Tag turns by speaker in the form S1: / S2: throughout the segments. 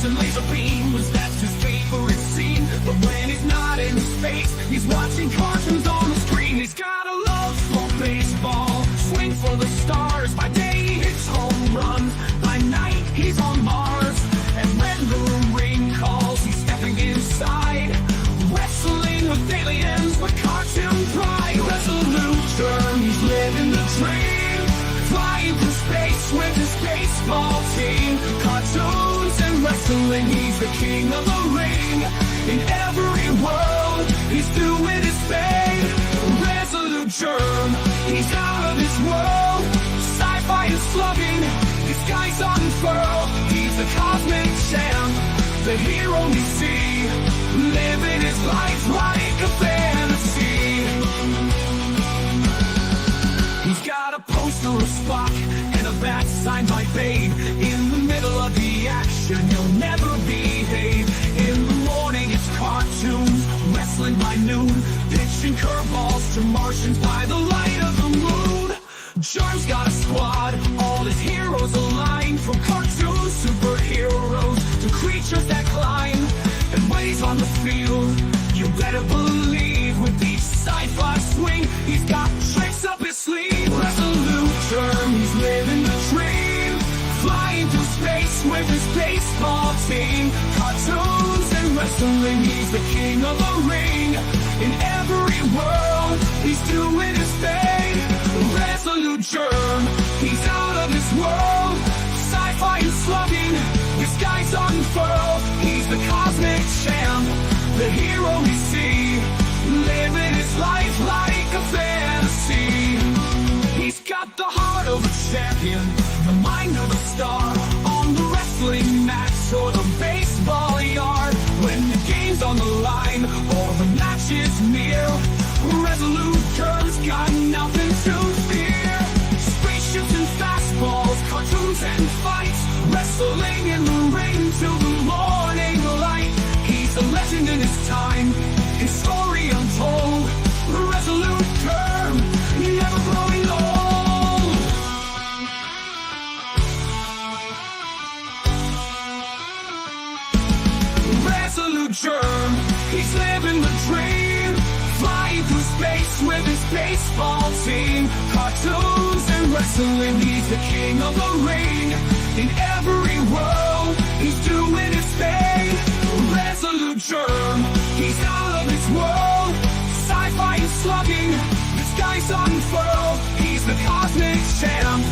S1: and laser beams, that's his favorite scene. But when he's not in space, he's watching cartoons on the screen. He's got a love for baseball, swing for the stars. By day he hits home runs, by night he's on Mars. And when the ring calls, he's stepping inside, wrestling with aliens with cartoon pride. Resolute germ, he's living the dream, flying through space with his baseball team. Cartoons and wrestling, he's the king of the ring. In every world, he's doing his thing. Resolute germ, he's out of this world. Sci-fi is slugging, the skies unfurl. He's the cosmic champ, the hero we see, living his life like a fantasy. He's got a poster of Spock and a bat signed by Babe. In the middle of the action, he'll never behave. In the morning, it's cartoons, wrestling by noon, pitching curveballs to Martians by the light of the moon. Germ's got a squad, all his heroes aligned, from cartoon superheroes to creatures that climb. And when he's on the field, you better believe with each sci-fi swing, he's got tricks up his sleeve. Resolute germ, he's living the dream, flying through space with his baseball team. Cartoons and wrestling, he's the king of the ring. In every world, he's doing his thing. Resolute germ, he's out of this world. Sci-fi is slugging, the skies unfurl. He's the cosmic champ, the hero we see, living his life like a fantasy. He's got the heart of a champion, the mind of a star, on the wrestling match or the baseball yard. When the game's on the line or the match is near, Resolute germ's got nothing to fear. Spaceships and fastballs, cartoons and fights, wrestling in the ring till the morning light. He's a legend in his time, his story untold. Resolute germ, never growing old. Resolute germ, he's living the dream, flying through space with his baseball team. Cartoons and wrestling, he's the king of the ring. In every world, he's doing his thing. Resolute germ, he's out of this world. Sci-fi is slugging, the skies unfurl. He's the cosmic champ,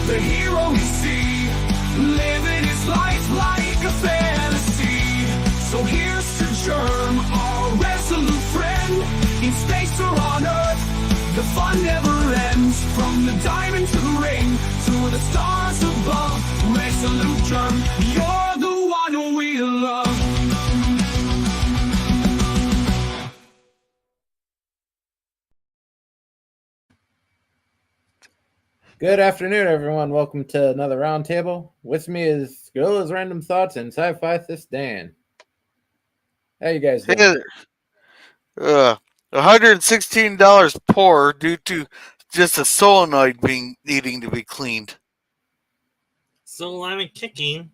S1: the hero we see, living his life like a fantasy. So here's to germ, our resolute friend. In space or on Earth, the fun never ends. From the diamond to the ring, to the stars above. Resolute germ, you're the one we love.
S2: Good afternoon, everyone. Welcome to another Roundtable. With me is Gorilla's Random Thoughts and Sci-Fi This Dan. How you guys doing?
S3: $116 poor due to just a solenoid needing to be cleaned.
S4: So I'm kicking.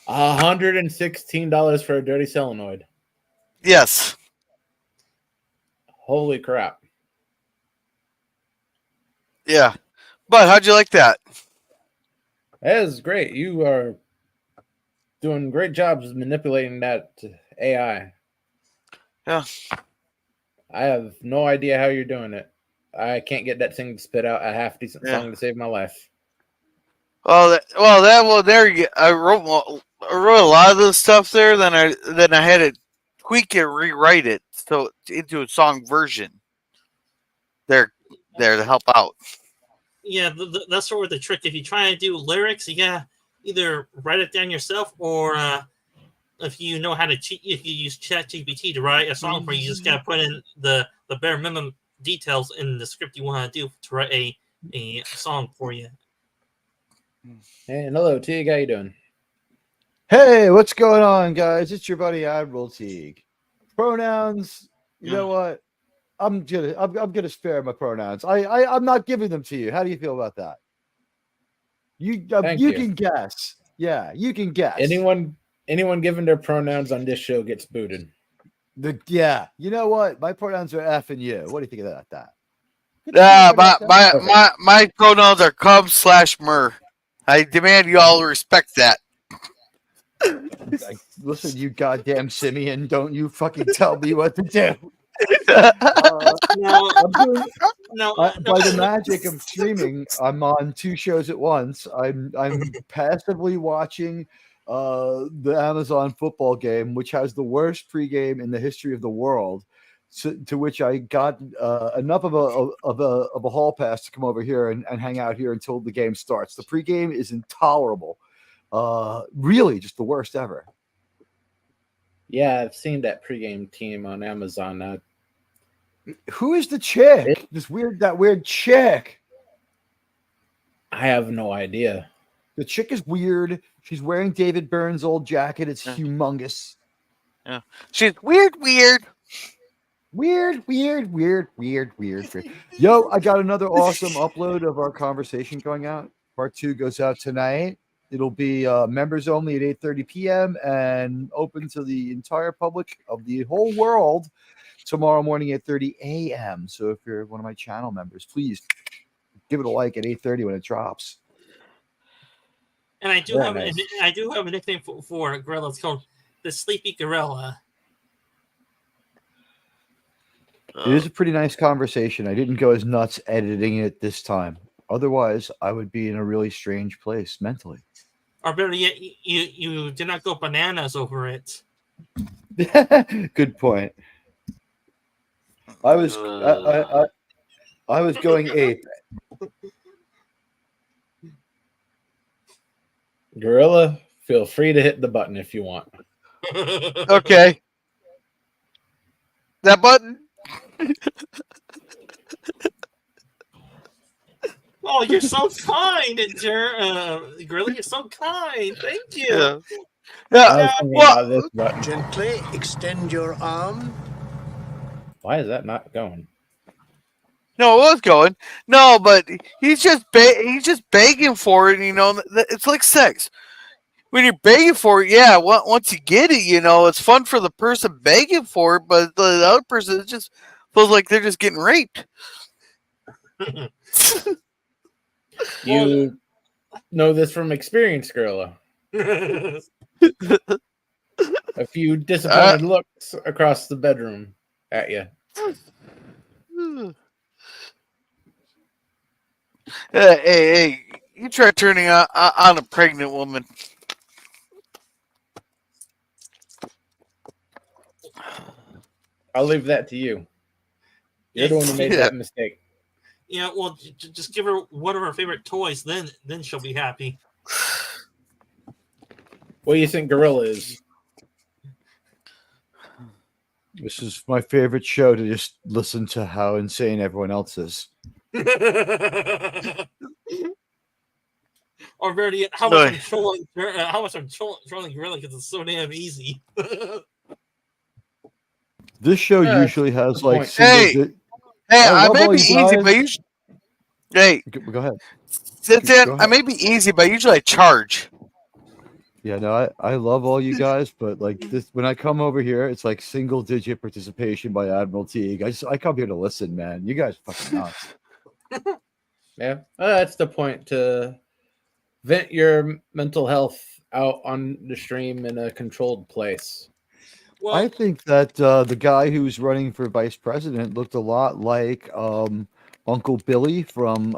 S2: $116 for a dirty solenoid.
S3: Yes.
S2: Holy crap.
S3: Yeah. But how'd you like that?
S2: That is great. You are doing great jobs manipulating that AI.
S3: Yeah.
S2: I have no idea how you're doing it. I can't get that thing to spit out a half decent song to save my life.
S3: There you go. I wrote a lot of this stuff there. Then I had to tweak it, rewrite it so into a song version. There to help out.
S4: Yeah, that's sort of the trick. If you try to do lyrics, you gotta either write it down yourself, or if you know how to cheat, if you use ChatGPT to write a song for you, you just gotta put in the bare minimum details in the script you want to do to write a song for you.
S2: Hey, and hello, Teague. How you doing?
S5: Hey, what's going on, guys? It's your buddy Admiral Teague. Pronouns, you know what? I'm gonna spare my pronouns. I'm not giving them to you. How do you feel about that? You can guess. Yeah, you can guess.
S2: Anyone given their pronouns on this show gets booted.
S5: Yeah, you know what? My pronouns are F and you. What do you think about that? Good to see you bring that up.
S3: My pronouns are cum/mer. I demand you all respect that.
S5: Listen, you goddamn simian! Don't you fucking tell me what to do.
S4: No,
S5: By the magic of streaming, I'm on 2 shows at once. I'm passively watching the Amazon football game, which has the worst pregame in the history of the world. To which I got enough of a hall pass to come over here and hang out here until the game starts. The pregame is intolerable. Really, just the worst ever.
S2: Yeah, I've seen that pregame team on Amazon.
S5: Who is the chick? That weird chick.
S2: I have no idea.
S5: The chick is weird. She's wearing David Byrne's old jacket. It's humongous.
S3: Yeah, she's weird.
S5: Weird. Yo, I got another awesome upload of our conversation going out. Part 2 goes out tonight. It'll be members only at 8:30 p.m. and open to the entire public of the whole world tomorrow morning at 8:30 a.m. So if you're one of my channel members, please give it a like at 8:30 when it drops.
S4: And I do
S2: Very
S4: have
S2: nice.
S4: a nickname for a gorilla. It's called the Sleepy Gorilla.
S5: It is a pretty nice conversation. I didn't go as nuts editing it this time. Otherwise, I would be in a really strange place mentally.
S4: Or better yet, you did not go bananas over it.
S5: Good point. I was going ape.
S2: Gorilla, feel free to hit the button if you want.
S3: Okay. That button.
S4: Oh, you're so kind, Gorilla. You're so kind. Thank you.
S3: Yeah.
S2: I was thinking about this button.
S6: Gently extend your arm.
S2: Why is that not going?
S3: No, it was going. No, but he's just begging for it. You know, it's like sex. When you're begging for it, yeah. Once you get it, you know, it's fun for the person begging for it, but the other person just feels like they're just getting raped.
S2: You know this from experience, Gorilla. A few disappointed looks across the bedroom at you.
S3: Hey, you try turning on a pregnant woman.
S2: I'll leave that to you. You're the one who made that mistake.
S4: Yeah, well, just give her one of her favorite toys, then she'll be happy.
S2: What do you think Gorilla is?
S5: This is my favorite show to just listen to how insane everyone else is.
S4: Or better yet, how much I'm trolling Gorilla because it's so damn easy.
S5: This show usually has like
S3: Hey,
S5: I
S3: I
S5: love
S3: may
S5: all
S3: be
S5: you
S3: easy,
S5: guys.
S3: but hey,
S5: Go ahead.
S3: since
S5: Go
S3: then,
S5: ahead.
S3: I may be easy, but usually I charge.
S5: Yeah, no, I love all you guys, but like this, when I come over here, it's like single digit participation by Admiral Teague. I come here to listen, man. You guys are fucking nuts.
S2: Yeah, that's the point, to vent your mental health out on the stream in a controlled place.
S4: Well,
S5: I think that the guy who's running for vice president looked a lot like Uncle Billy from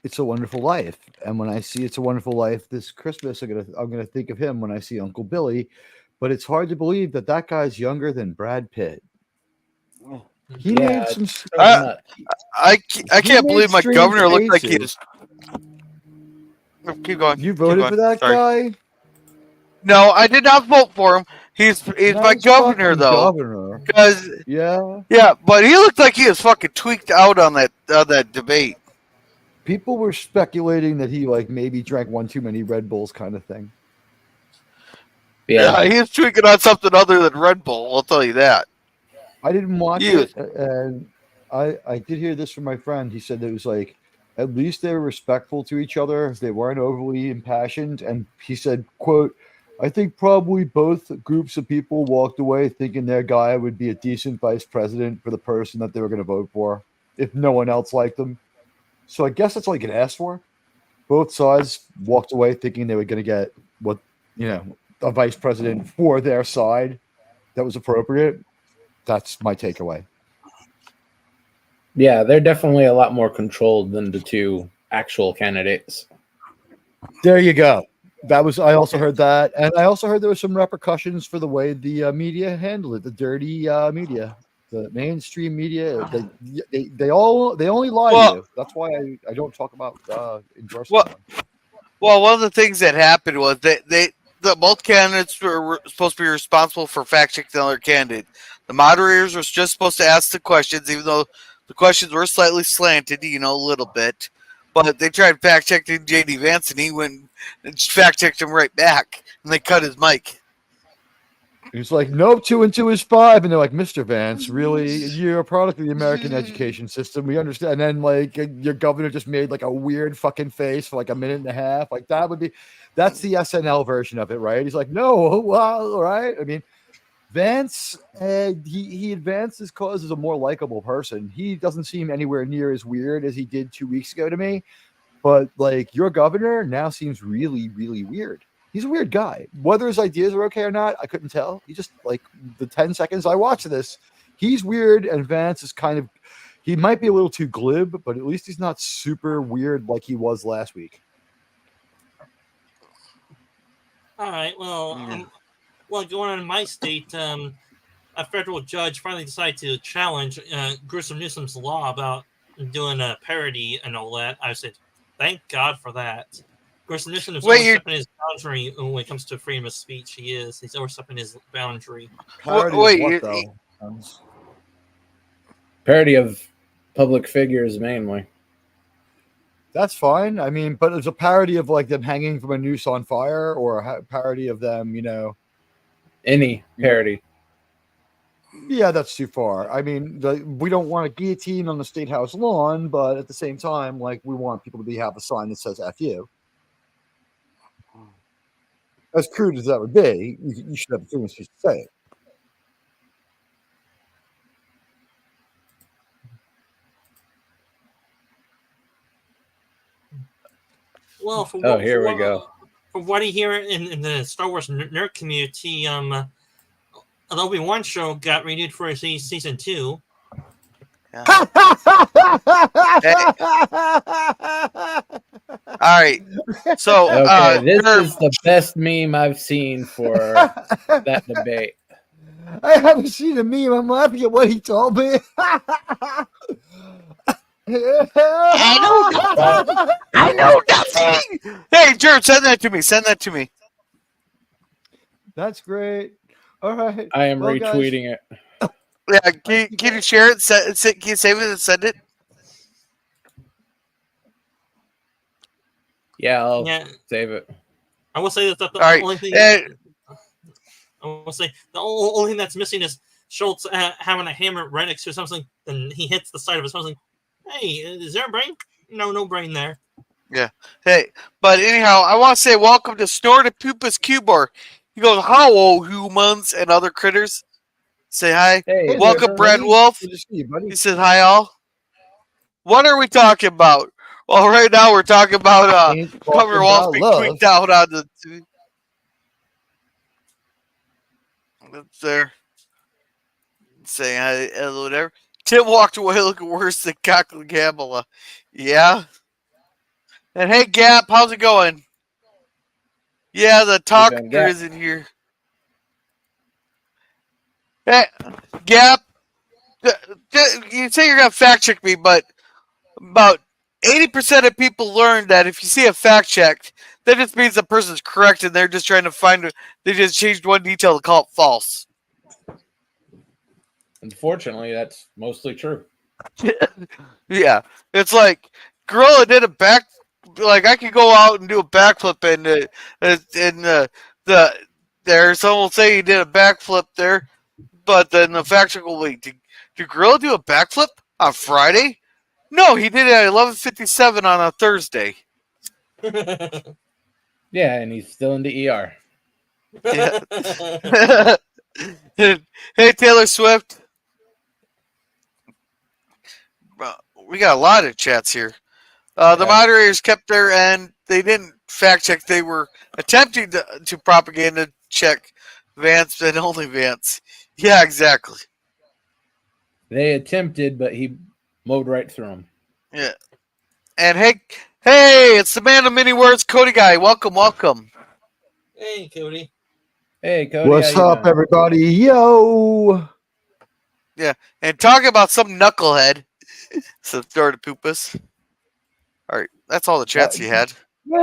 S5: It's a Wonderful Life. And when I see It's a Wonderful Life this Christmas, I'm gonna think of him when I see Uncle Billy. But it's hard to believe that guy's younger than Brad Pitt. He made some.
S3: I can't believe my
S5: strange
S3: governor looked like he
S5: faces.
S3: was. Keep going.
S5: You voted for that guy?
S3: No, I did not vote for him. He's my governor, though.
S5: Governor.
S3: Because yeah, but he looked like he was fucking tweaked out on that debate.
S5: People were speculating that he like maybe drank one too many Red Bulls, kind of thing.
S3: Yeah, he was tweaking on something other than Red Bull. I'll tell you that.
S5: I didn't watch it, and I did hear this from my friend. He said that it was like At least they were respectful to each other. They weren't overly impassioned. And he said, quote, I think probably both groups of people walked away thinking their guy would be a decent vice president for the person that they were going to vote for if no one else liked them. So I guess that's all you can ask for. Both sides walked away thinking they were going to get what, a vice president for their side that was appropriate. That's my takeaway.
S2: Yeah, they're definitely a lot more controlled than the two actual candidates.
S5: There you go. I also heard that. And I also heard there were some repercussions for the way the media handled it, the dirty media. The mainstream media, they only lie to you. That's why I don't talk about endorsing them.
S3: Well, one of the things that happened was that both candidates were supposed to be responsible for fact checking the other candidate. The moderators were just supposed to ask the questions, even though the questions were slightly slanted, a little bit. But they tried fact checking J.D. Vance, and he went and fact checked him right back, and they cut his mic.
S5: He's like, nope, 2 and 2 is 5. And they're like, Mr. Vance, really? You're a product of the American education system. We understand. And then, your governor just made, a weird fucking face for, a minute and a half. That's the SNL version of it, right? He's like, no, well, all right. I mean, Vance, he advanced his cause as a more likable person. He doesn't seem anywhere near as weird as he did 2 weeks ago to me. But, your governor now seems really, really weird. He's a weird guy. Whether his ideas are okay or not, I couldn't tell. He just, the 10 seconds I watched this, he's weird, and Vance is he might be a little too glib, but at least he's not super weird like he was last week.
S4: All right. Well, going on in my state, a federal judge finally decided to challenge Grissom Newsom's law about doing a parody and all that. I said, thank God for that. Grissom Newsom is overstepping his boundary when it comes to freedom of speech. He's overstepping his boundary.
S2: Parody of public figures mainly.
S5: That's fine. I mean, but it's a parody of them hanging from a noose on fire, or a parody of them,
S2: Any parody.
S5: Yeah, that's too far. I mean, we don't want a guillotine on the State House lawn, but at the same time, we want people to have a sign that says F you. As crude as that would be, you should have the freedom of speech to say it.
S4: Well,
S2: here we go.
S4: From what I hear in the Star Wars nerd community, the Obi-Wan show got renewed for season 2.
S3: Yeah. All right. So
S2: this is the best meme I've seen for that debate.
S5: I haven't seen a meme. I'm laughing at what he told me.
S3: I know nothing. Hey, Jared, send that to me.
S5: That's great. All right.
S2: I am retweeting it.
S3: Yeah, can you share it? Can you save it and send it?
S2: Yeah, I'll save it.
S4: I will say that the only thing. I will say the only thing that's missing is Schultz having a hammer right next to something, and he hits the side of his something. Hey, is there a brain? No brain there.
S3: Yeah. Hey, but anyhow, I want to say welcome to Snortopupus Cubor. He goes, hello, humans and other critters. Say hi.
S2: Hey,
S3: welcome, Brad Wolf. He says hi, all. What are we talking about? Well, right now we're talking about Governor Wolf being tweaked out on the. That's there. Saying hi, hello, whatever. Tim walked away looking worse than Cockle Gambala. Yeah. And hey, Gap, how's it going? Yeah, the talker isn't here. Hey, Gap, you say you're going to fact check me, but about 80% of people learn that if you see a fact check, that just means the person's correct and they're just trying to find it. They just changed one detail to call it false.
S2: Unfortunately, that's mostly true.
S3: Yeah. It's like, Gorilla did a back, I could go out and do a backflip and there, someone will say he did a backflip there, but then the fact check will wait. Did Gorilla do a backflip on Friday? No, he did it at 11:57 on a Thursday.
S2: Yeah, and he's still in the ER.
S3: Yeah. Hey, Taylor Swift. We got a lot of chats here. The
S2: Yeah.
S3: moderators kept their end. They didn't fact check. They were attempting to propaganda check Vance and only Vance. Yeah, exactly.
S2: They attempted, but he mowed right through them.
S3: Yeah. And hey, it's the man of many words, Cody Guy. Welcome.
S4: Hey, Cody.
S2: Hey, Cody.
S5: What's
S2: how you
S5: up,
S2: doing?
S5: everybody? Yo!
S3: Yeah. And talking about some knucklehead. So throw to Poopus. All right. That's all the chats he had.
S5: You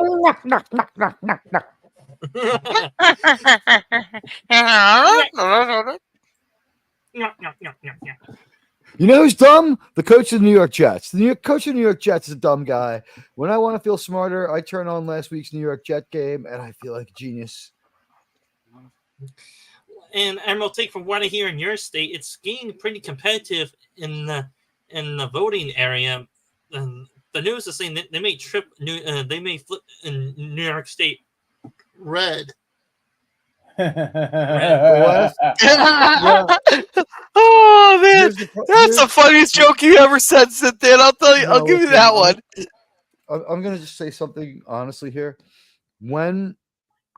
S5: know who's dumb? The coach of the New York Jets. The coach of the New York Jets is a dumb guy. When I want to feel smarter, I turn on last week's New York Jet game, and I feel like a genius.
S4: And Emerald, take from what I hear in your state, it's getting pretty competitive in the voting area. And the news is saying that they may flip in New York State red.
S5: Yeah.
S3: Oh man,
S5: Here's
S3: that's the funniest joke you ever said, Cynthia. I'll tell you. I'll
S5: No,
S3: give you
S5: listen,
S3: that one.
S5: I'm going to just say something honestly here. When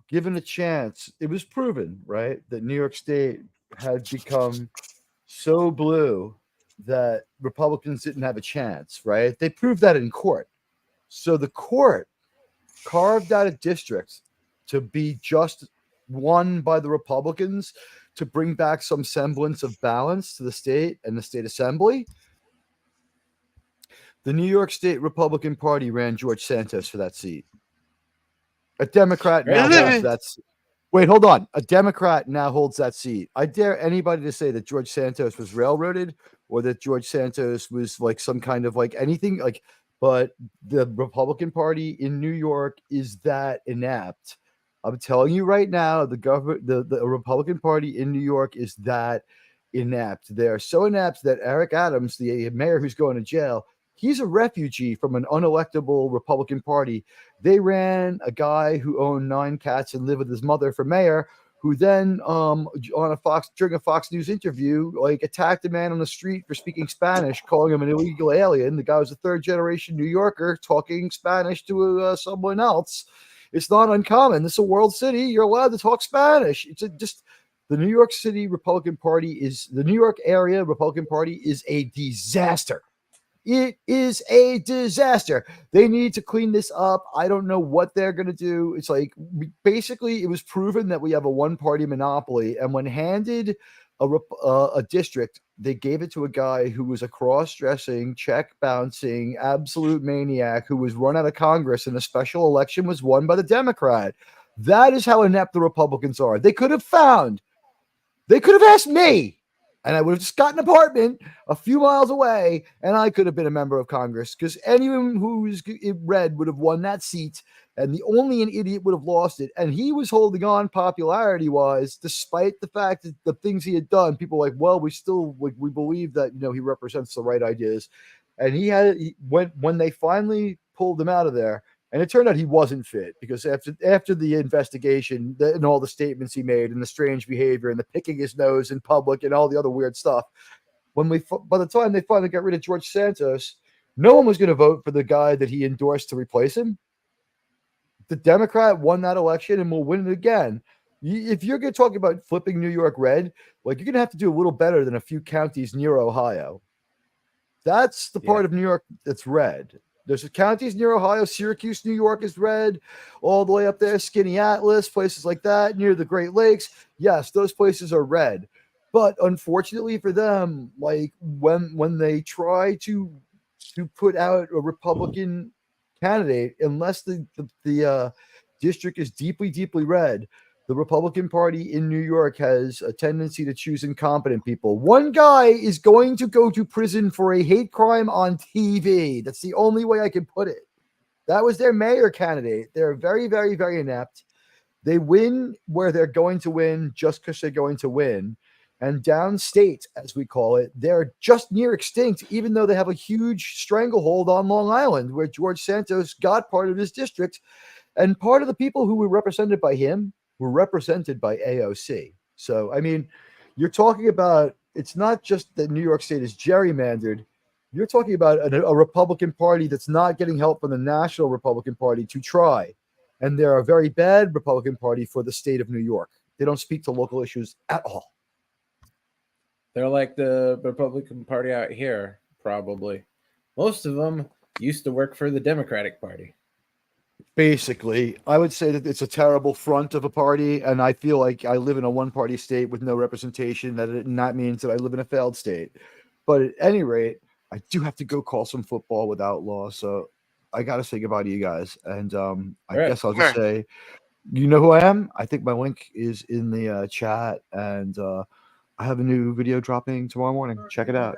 S5: given a chance, it was proven, right, that New York State had become so blue that Republicans didn't have a chance, right? They proved that in court. So the court carved out a district to be just won by the Republicans to bring back some semblance of balance to the state and the state assembly. The New York State Republican Party ran George Santos for that seat. A Democrat now holds that seat. Wait, hold on. A Democrat now holds that seat. I dare anybody to say that George Santos was railroaded or that George Santos was like some kind of like anything like, but the Republican Party in New York is that inept. I'm telling you right now, the Republican Party in New York is that inept. They're so inept that Eric Adams, the mayor who's going to jail, he's a refugee from an unelectable Republican Party. They ran a guy who owned 9 cats and lived with his mother for mayor, who then during a Fox News interview, like attacked a man on the street for speaking Spanish, calling him an illegal alien. The guy was a 3rd-generation New Yorker talking Spanish to someone else. It's not uncommon. This is a world city. You're allowed to talk Spanish. It's just the New York City Republican Party the New York area Republican Party is a disaster. It is a disaster. They need to clean this up. I don't know what they're going to do. It's like basically it was proven that we have a one-party monopoly. And when handed a district, they gave it to a guy who was a cross-dressing, check-bouncing, absolute maniac who was run out of Congress, and a special election was won by the Democrat. That is how inept the Republicans are. They could have asked me, and I would have just got an apartment a few miles away, and I could have been a member of Congress, because anyone who's red would have won that seat, and only an idiot would have lost it. And he was holding on popularity-wise, despite the fact that the things he had done, people were like, well, we believe that, he represents the right ideas. And when they finally pulled him out of there, and it turned out he wasn't fit, because after the investigation and all the statements he made and the strange behavior and the picking his nose in public and all the other weird stuff, by the time they finally got rid of George Santos, no one was going to vote for the guy that he endorsed to replace him. The Democrat won that election and will win it again. If you're going to talk about flipping New York red, like you're going to have to do a little better than a few counties near Ohio. That's the part of New York that's red. There's counties near Ohio. Syracuse, New York is red, all the way up there. Skinny Atlas, places like that near the Great Lakes. Yes, those places are red. But unfortunately for them, like when they try to put out a Republican candidate, unless the district is deeply, deeply red, the Republican Party in New York has a tendency to choose incompetent people. One guy is going to go to prison for a hate crime on TV. That's the only way I can put it. That was their mayor candidate. They're very, very, very inept. They win where they're going to win just because they're going to win. And downstate, as we call it, they're just near extinct, even though they have a huge stranglehold on Long Island, where George Santos got part of his district. And part of the people who were represented by him were represented by AOC. So, I mean, you're talking about, it's not just that New York State is gerrymandered. You're talking about a Republican Party that's not getting help from the National Republican Party to try. And they're a very bad Republican Party for the state of New York. They don't speak to local issues at all.
S2: They're like the Republican Party out here, probably. Most of them used to work for the Democratic Party.
S5: Basically, I would say that it's a terrible front of a party, and I feel like I live in a one-party state with no representation, and that means that I live in a failed state. But at any rate, I do have to go call some football with Outlaw, so I got to say goodbye to you guys. And I guess I'll just say, you know who I am? I think my link is in the chat, and I have a new video dropping tomorrow morning. Check it out.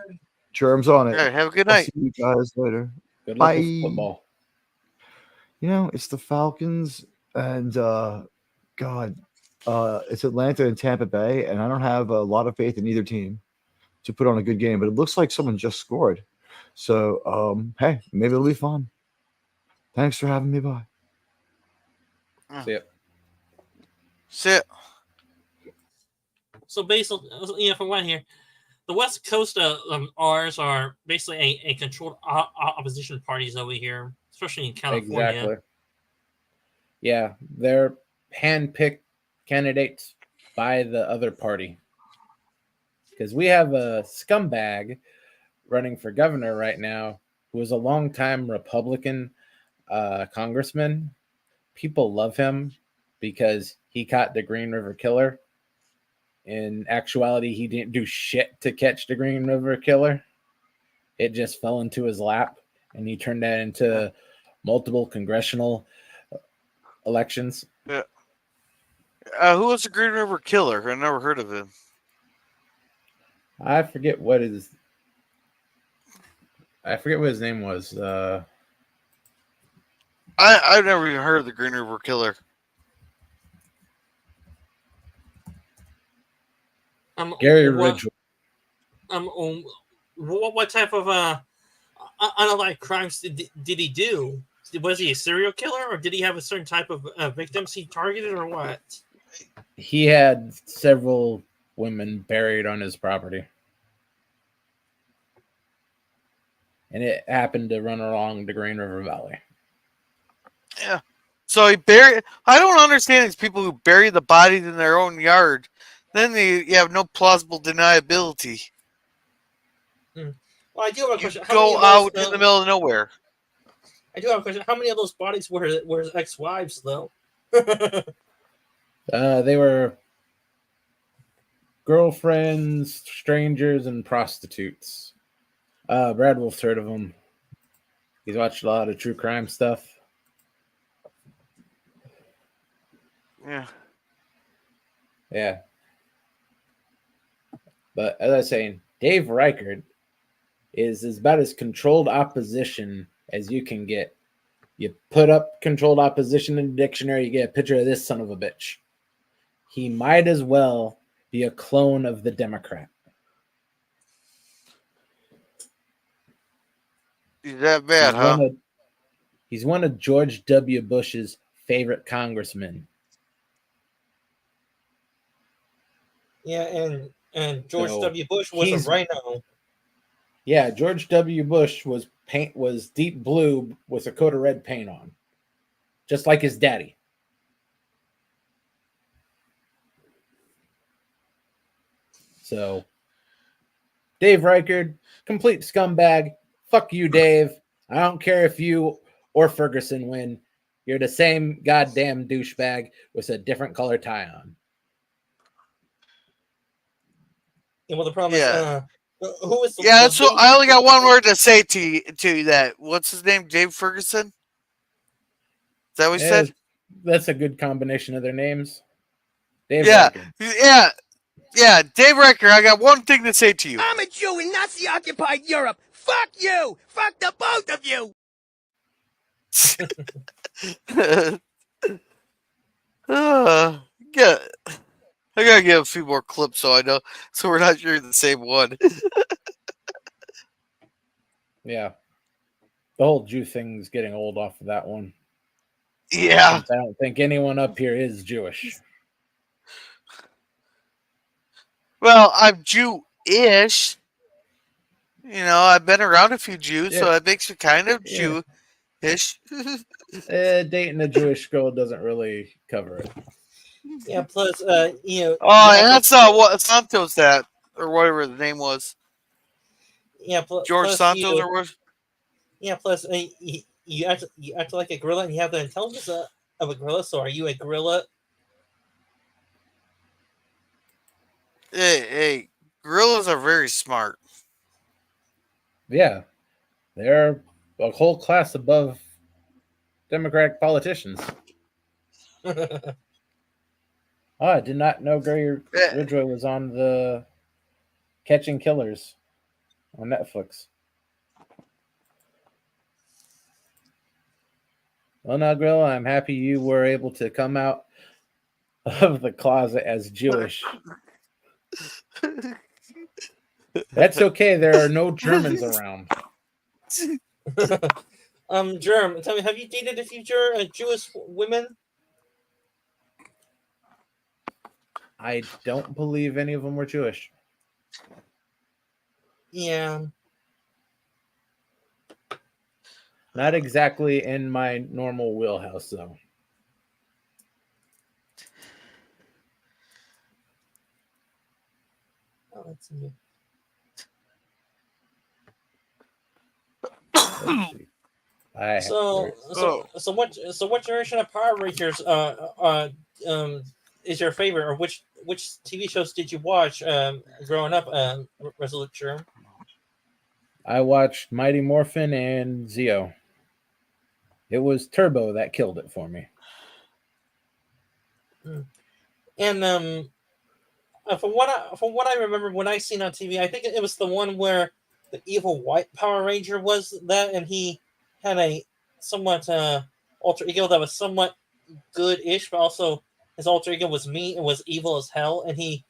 S5: Germ's on it.
S3: All right, have a good
S5: I'll
S3: night.
S5: see you guys later.
S2: Good luck
S5: Bye.
S2: with football.
S5: You know, it's the Falcons and God, it's Atlanta and Tampa Bay, and I don't have a lot of faith in either team to put on a good game, but it looks like someone just scored. So, hey, maybe it'll be fun. Thanks for having me by.
S2: See ya.
S3: Sit.
S4: So basically, from what I hear, the West Coast ours are basically a controlled opposition parties over here, especially in California.
S2: Exactly. Yeah, they're hand-picked candidates by the other party. Because we have a scumbag running for governor right now who is a longtime Republican congressman. People love him because he caught the Green River Killer. In actuality, he didn't do shit to catch the Green River Killer. It just fell into his lap, and he turned that into multiple congressional elections.
S3: Yeah. Who was the Green River Killer? I never heard of him.
S2: I forget what his name was.
S3: I've never even heard of the Green River Killer.
S2: Gary Ridgway.
S4: What type of unalike crimes did he do? Was he a serial killer, or did he have a certain type of victims he targeted, or what?
S2: He had several women buried on his property. And it happened to run along the Green River Valley.
S3: Yeah. So he buried. I don't understand these people who bury the bodies in their own yard. Then you have no plausible deniability.
S4: Well, I do have a question.
S3: Go out in the middle of nowhere.
S4: I do have a question. How many of those bodies were his ex-wives, though?
S2: They were girlfriends, strangers, and prostitutes. Brad Wolf's heard of them. He's watched a lot of true crime stuff.
S3: Yeah.
S2: Yeah. But as I was saying, Dave Reichert is about as controlled opposition as you can get. You put up controlled opposition in the dictionary, you get a picture of this son of a bitch. He might as well be a clone of the Democrat.
S3: He's that bad, huh?
S2: He's one of George W. Bush's favorite congressmen.
S4: Yeah, and George W. Bush was a rhino.
S2: Yeah, George W. Bush was deep blue with a coat of red paint on, just like his daddy. So, Dave Reichert, complete scumbag. Fuck you, Dave. I don't care if you or Ferguson win. You're the same goddamn douchebag with a different color tie on.
S4: And well, the problem is, who is the
S3: Yeah, so I only got one word to say to you that. What's his name? Dave Ferguson? Is that what he said?
S2: That's a good combination of their names. Dave
S3: Reichert.
S2: Yeah,
S3: Dave Reichert, I got one thing to say to you.
S6: I'm a Jew in Nazi-occupied Europe. Fuck you! Fuck the both of you!
S3: Yeah. I gotta get a few more clips so I know, so we're not hearing the same one.
S2: Yeah. The whole Jew thing's getting old off of that one.
S3: Yeah.
S2: Since I don't think anyone up here is Jewish.
S3: Well, I'm Jew-ish. You know, I've been around a few Jews, so
S2: Yeah.
S3: that makes me kind of
S2: Yeah.
S3: Jew-ish.
S2: Dating a Jewish girl doesn't really cover it.
S4: Yeah. Plus, you know.
S3: Oh,
S4: You
S3: and
S4: also,
S3: that's what Santos that, or whatever the name was.
S4: yeah.
S3: George
S4: Plus
S3: Santos
S4: you.
S3: or what?
S4: Yeah. Plus, you act like a gorilla, and you have the intelligence of a gorilla. So, are you a gorilla?
S3: Hey, gorillas are very smart.
S2: Yeah. They're a whole class above Democratic politicians. Oh, I did not know Gary
S3: Eh,
S2: Ridgway was on the Catching Killers on Netflix. Well, now, Grill, I'm happy you were able to come out of the closet as Jewish. That's okay. There are no Germans around.
S4: Germ, tell me, have you dated a few Jewish women?
S2: I don't believe any of them were Jewish.
S4: Yeah.
S2: Not exactly in my normal wheelhouse, though.
S4: Oh, let's see.
S2: Let's see.
S4: So what generation of Power Rangers is your favorite, or which TV shows did you watch growing up? Resolute Germ.
S2: I watched Mighty Morphin and Zeo. It was Turbo that killed it for me.
S4: And from what I remember when I seen on TV, I think it was the one where the evil white Power Ranger was that, and he had a somewhat alter ego that was somewhat good-ish, but also his alter ego was mean and was evil as hell, and he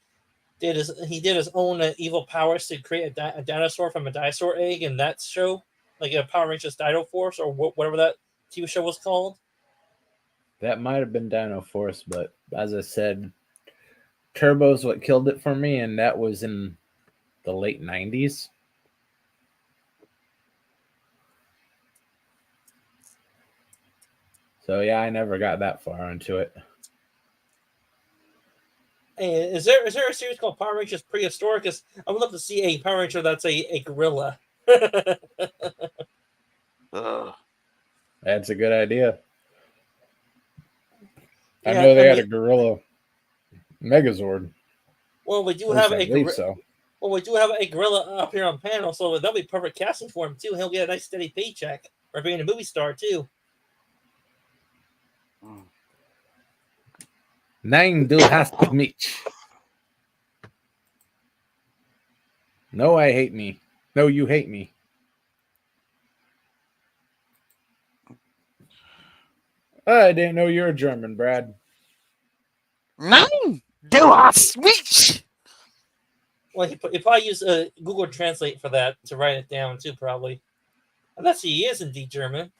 S4: did his own evil powers to create a dinosaur from a dinosaur egg in that show, like a Power Rangers Dino Force or whatever that TV show was called.
S2: That might have been Dino Force, but as I said, Turbo's what killed it for me, and that was in the late 90s. So yeah, I never got that far into it.
S4: Hey, is there a series called Power Rangers Prehistoric? Because I would love to see a Power Ranger that's a gorilla.
S2: That's a good idea. I
S4: Yeah,
S2: know they had a gorilla Megazord.
S4: Well, we do
S2: At least
S4: have
S2: I
S4: a
S2: believe so.
S4: Well, we do have a gorilla up here on panel, so that'll be perfect casting for him too. He'll get a nice steady paycheck for being a movie star too.
S2: Nein, du hast mich. No, I hate me. No, you hate me. I didn't know you're a German, Brad.
S3: Nein, du hast mich.
S4: Well, he probably use Google Translate for that to write it down too, probably. Unless he is indeed German,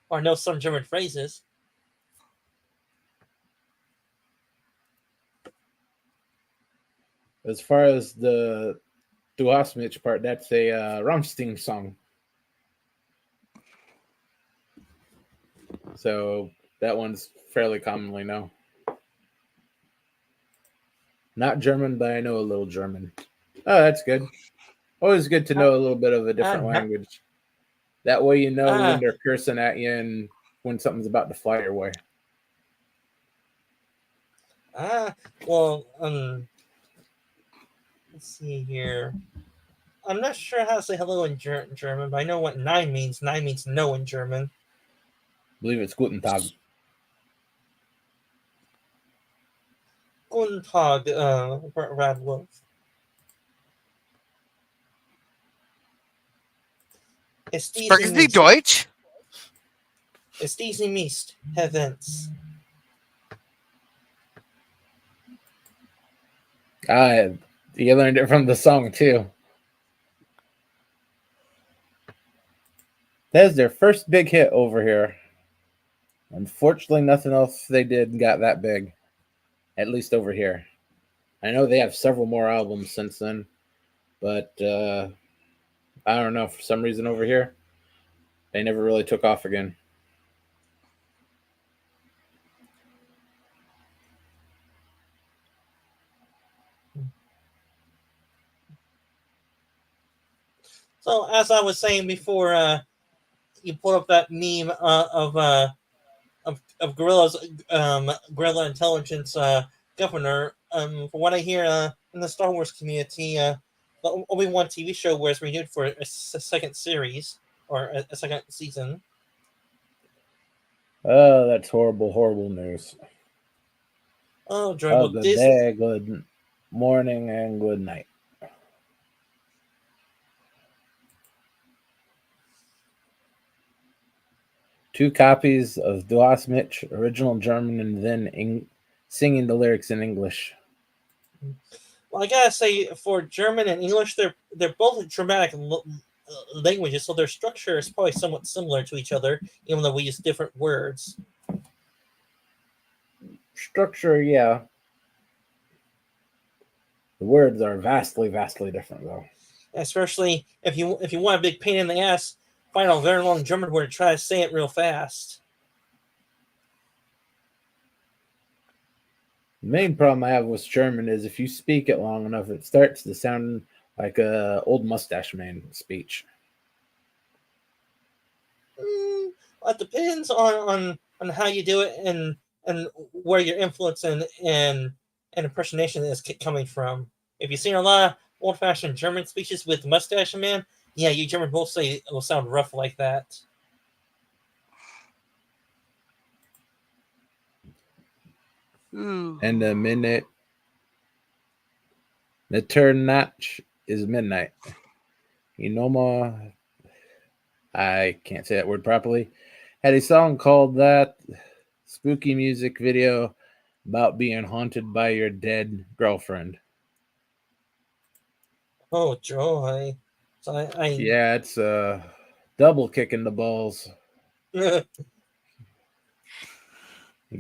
S4: or knows some German phrases.
S2: As far as the Du hast mich part, that's a Rammstein song. So that one's fairly commonly known. Not German, but I know a little German. Oh, that's good. Always good to know a little bit of a different language. That way you know when they're cursing at you and when something's about to fly your way.
S4: Well, let's see here. I'm not sure how to say hello in German, but I know what Nein means. Nein means no in German.
S2: I believe it's Guten Tag.
S4: Guten Tag, Radwolf.
S3: Sprechen Sie Deutsch?
S4: Ist dies nicht Heavens?
S2: You learned it from the song too. That's their first big hit over here. Unfortunately, nothing else they did got that big, at least over here. I know they have several more albums since then, but I don't know. For some reason over here, they never really took off again.
S4: So as I was saying before, you pulled up that meme of Gorilla's Gorilla Intelligence governor. From what I hear in the Star Wars community, the Obi-Wan TV show was renewed for a second series or a second season.
S2: Oh, that's horrible, horrible news.
S4: Oh, Joy,
S2: Good day, good morning, and good night. Two copies of Du hast mich, original German, and then singing the lyrics in English.
S4: Well, I gotta say, for German and English, they're both dramatic languages, so their structure is probably somewhat similar to each other, even though we use different words.
S2: Structure, yeah. The words are vastly, vastly different, though.
S4: Especially if you want a big pain in the ass, find a very long German word and try to say it real fast.
S2: The main problem I have with German is if you speak it long enough, it starts to sound like a old mustache man speech.
S4: It depends on how you do it and where your influence and impersonation is coming from. If you've seen a lot of old-fashioned German speeches with mustache man, yeah, you German will say it will sound rough like that.
S2: And the minute the turn notch is midnight. You know more. I can't say that word properly. Had a song called that spooky music video about being haunted by your dead girlfriend.
S4: Oh, joy. So
S2: Yeah, it's double kicking the balls. You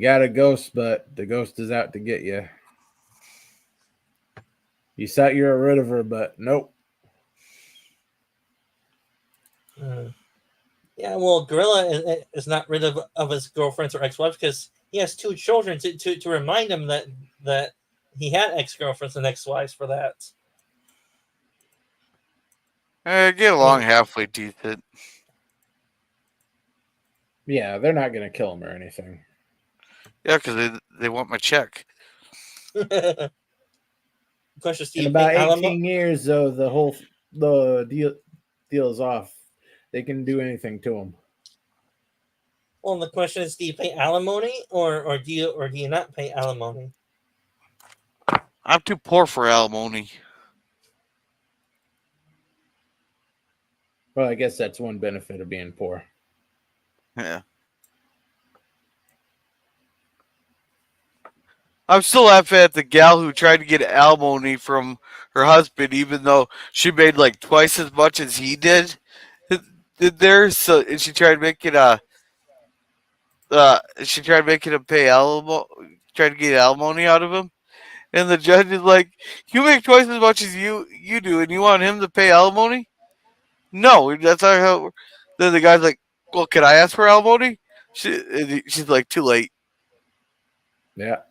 S2: got a ghost, but the ghost is out to get you. You thought you were rid of her, but nope.
S4: Yeah, well, Gorilla is not rid of his girlfriends or ex-wives because he has two children to remind him that he had ex-girlfriends and ex-wives for that.
S3: Get along halfway decent.
S2: Yeah, they're not going to kill him or anything.
S3: Yeah, because they want my check.
S2: In about 18 years, though, the deal is off. They can do anything to him.
S4: Well, the question is, do you pay alimony or do you not pay alimony?
S3: I'm too poor for alimony.
S2: Well, I guess that's one benefit of being poor.
S3: Yeah. I'm still laughing at the gal who tried to get alimony from her husband, even though she made like twice as much as he did there. So and she tried making him pay alimony, tried to get alimony out of him. And the judge is like, "You make twice as much as you do, and you want him to pay alimony? No, that's not how." Then the guy's like, "Well, can I ask for alimony?" She's like, "Too late."
S2: Yeah.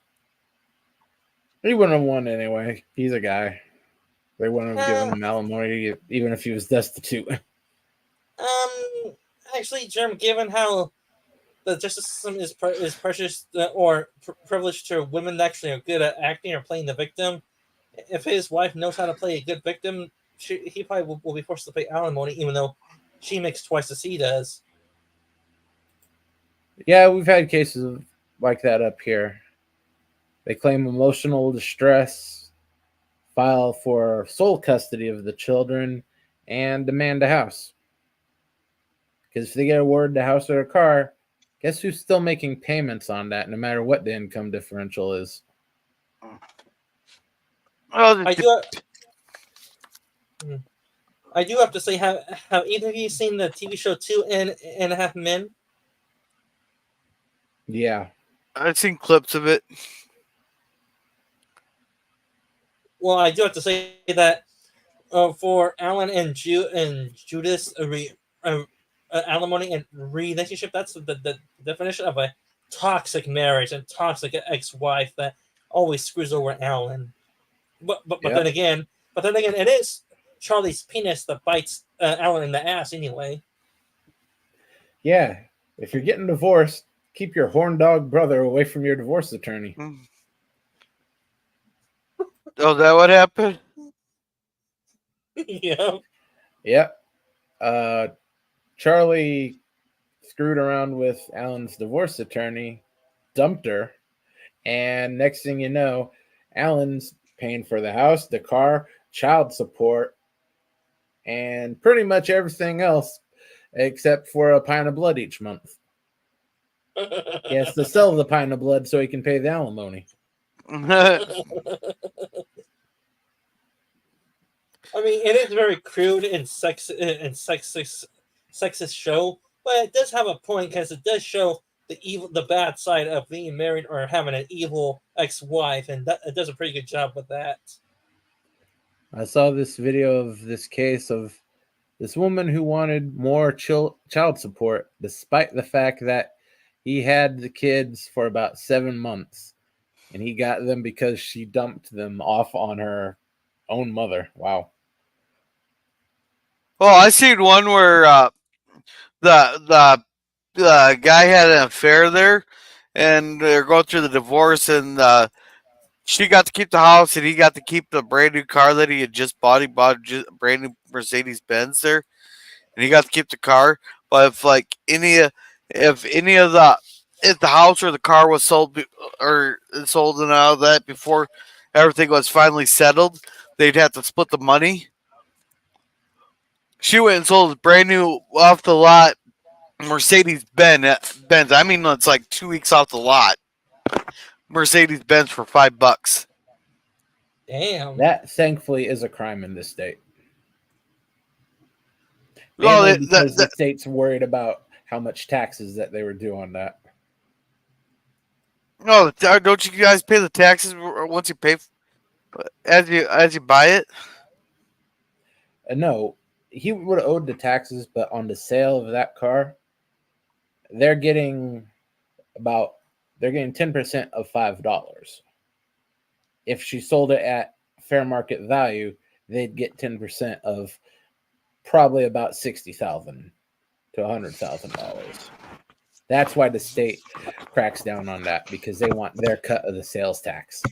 S2: He wouldn't have won anyway. He's a guy. They wouldn't have given him alimony even if he was destitute.
S4: Actually, Germ, given how the justice system is precious or privileged to women that actually are good at acting or playing the victim, if his wife knows how to play a good victim, he probably will be forced to pay alimony, even though she makes twice as he does.
S2: Yeah, we've had cases like that up here. They claim emotional distress, file for sole custody of the children, and demand a house. Because if they get awarded a house or a car, guess who's still making payments on that, no matter what the income differential is?
S3: Well,
S4: I do. I do have to say, have either of you seen the TV show 2.5 Men?
S2: Yeah.
S3: I've seen clips of it.
S4: Well, I do have to say that for Alan and Judas, alimony and relationship, that's the definition of a toxic marriage and toxic ex-wife that always screws over Alan. But
S2: Yep.
S4: then again, it is Charlie's penis that bites Alan in the ass anyway.
S2: Yeah. If you're getting divorced, keep your horn dog brother away from your divorce attorney.
S3: Oh, is that what happened?
S4: Yeah.
S2: Yep. Charlie screwed around with Alan's divorce attorney, dumped her, and next thing you know, Alan's paying for the house, the car, child support, and pretty much everything else except for a pint of blood each month. He has to sell the pint of blood so he can pay the alimony.
S4: I mean, it is very crude and sexist show, but it does have a point because it does show the bad side of being married or having an evil ex-wife, and it does a pretty good job with that.
S2: I saw this video of this case of this woman who wanted more child support, despite the fact that he had the kids for about 7 months, and he got them because she dumped them off on her own mother. Wow.
S3: Well, I seen one where the guy had an affair there, and they're going through the divorce, and she got to keep the house, and he got to keep the brand new car that he had just bought. He bought a brand new Mercedes Benz there, and he got to keep the car. But if the house or the car was sold and all that before everything was finally settled, they'd have to split the money. She went and sold a brand new off the lot Mercedes Benz. I mean, it's like 2 weeks off the lot. Mercedes Benz for $5.
S4: Damn.
S2: That thankfully is a crime in this state.
S3: Well,
S2: Mainly because the state's worried about how much taxes that they were due on that.
S3: No, don't you guys pay the taxes once you pay as you buy it?
S2: No, he would have owed the taxes, but on the sale of that car, they're getting 10% of $5. If she sold it at fair market value, they'd get 10% of probably about $60,000 to $100,000. That's why the state cracks down on that, because they want their cut of the sales tax.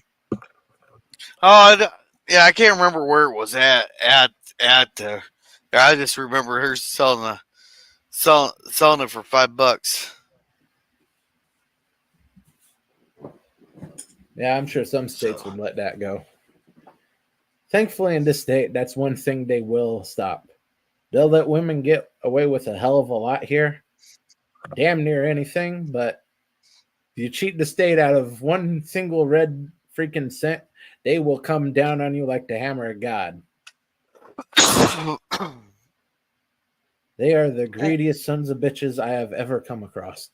S3: Oh, yeah, I can't remember where it was at. I just remember her selling it for $5.
S2: Yeah, I'm sure some states would let that go. Thankfully, in this state, that's one thing they will stop. They'll let women get away with a hell of a lot here. Damn near anything, but if you cheat the state out of one single red freaking cent, they will come down on you like the hammer of God. They are the greediest sons of bitches I have ever come across.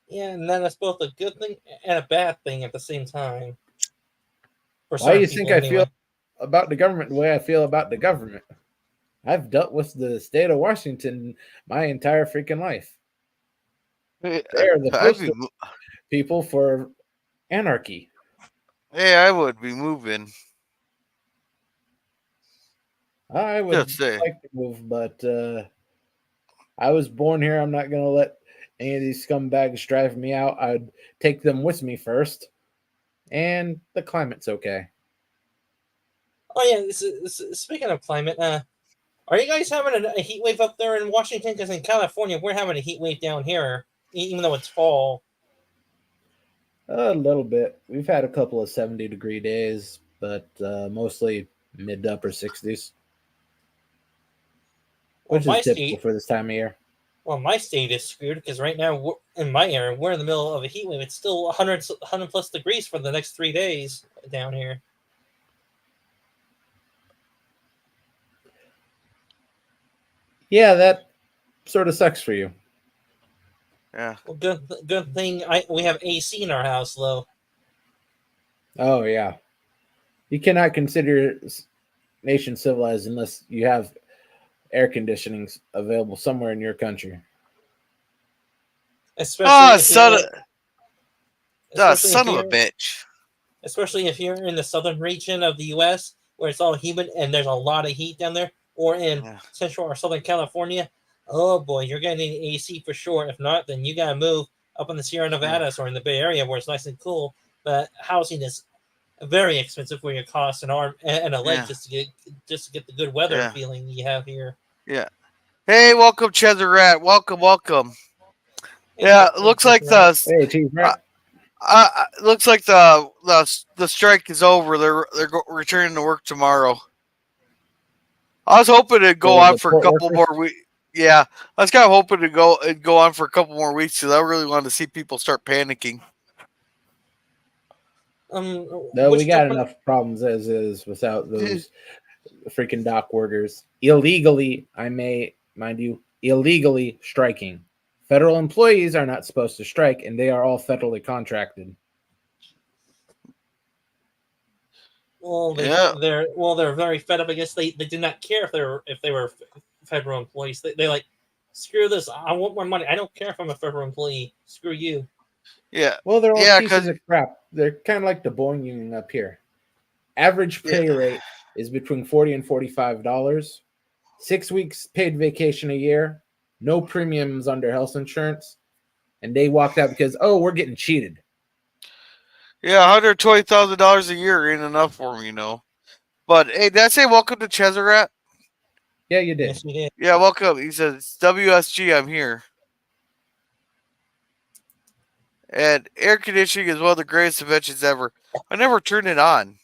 S4: Yeah, and then it's both a good thing and a bad thing at the same time.
S2: Why do you think I feel about the government the way I feel about the government? I've dealt with the state of Washington my entire freaking life. They're the poster people for anarchy.
S3: Hey, I would be moving.
S2: I would like to move, but I was born here. I'm not going to let any of these scumbags drive me out. I'd take them with me first. And the climate's okay.
S4: Oh, yeah. Speaking of climate, are you guys having a heat wave up there in Washington? Because in California, we're having a heat wave down here, even though it's fall.
S2: A little bit. We've had a couple of 70-degree days, but mostly mid to upper 60s. Which is typical for this time of year.
S4: Well, my state is screwed because right now, in my area, we're in the middle of a heat wave. It's still 100 plus degrees for the next 3 days down here.
S2: Yeah, that sort of sucks for you.
S3: Yeah.
S4: Well, good thing we have AC in our house, though.
S2: Oh yeah, you cannot consider your nation civilized unless you have air conditioning available somewhere in your country.
S4: Especially
S3: Oh,
S4: if you're, especially if
S3: son of a
S4: you're,
S3: bitch.
S4: especially if you're in the southern region of the U.S. where it's all humid and there's a lot of heat down there, or in
S3: Yeah.
S4: Central or Southern California. Oh boy, you're gonna need AC for sure. If not, then you gotta move up in the Sierra Nevadas or in the Bay Area where it's nice and cool. But housing is very expensive for your cost and arm and a leg
S3: Yeah.
S4: just to get the good weather
S3: Yeah.
S4: feeling you have here.
S3: Yeah. Hey, welcome, Chesarat. Welcome.
S4: Hey,
S3: Yeah, it looks like
S4: Right.
S2: Hey, Chief.
S3: looks like the strike is over. They're returning to work tomorrow. I was hoping to go on
S2: The
S3: for a
S2: port
S3: couple
S2: workers?
S3: more weeks. Yeah, I was kind of hoping to go on for a couple more weeks because I really wanted to see people start panicking.
S2: No, we
S4: Which
S2: got
S4: company?
S2: enough problems as is without those freaking dock workers illegally. I may mind you, illegally striking. Federal employees are not supposed to strike, and they are all federally contracted.
S4: Well,
S3: Yeah,
S4: they're very fed up. I guess they do not care if they were federal employees. They like screw this. I want my money. I don't care if I'm a federal employee. Screw you.
S3: yeah,
S2: Well, they're all
S3: yeah.
S2: pieces
S3: Because
S2: of crap. They're kind of like the Boeing union up here. Average
S3: yeah,
S2: pay rate is between $40 and $45. 6 weeks paid vacation a year, no premiums under health insurance, and they walked out because we're getting cheated.
S3: $120,000 a year ain't enough for me, But hey, did I say welcome to Chesarat?
S2: Yeah, you did.
S4: Yes, we did.
S3: Yeah, welcome. He says WSG. I'm here. And air conditioning is one of the greatest inventions ever. I never turned it on.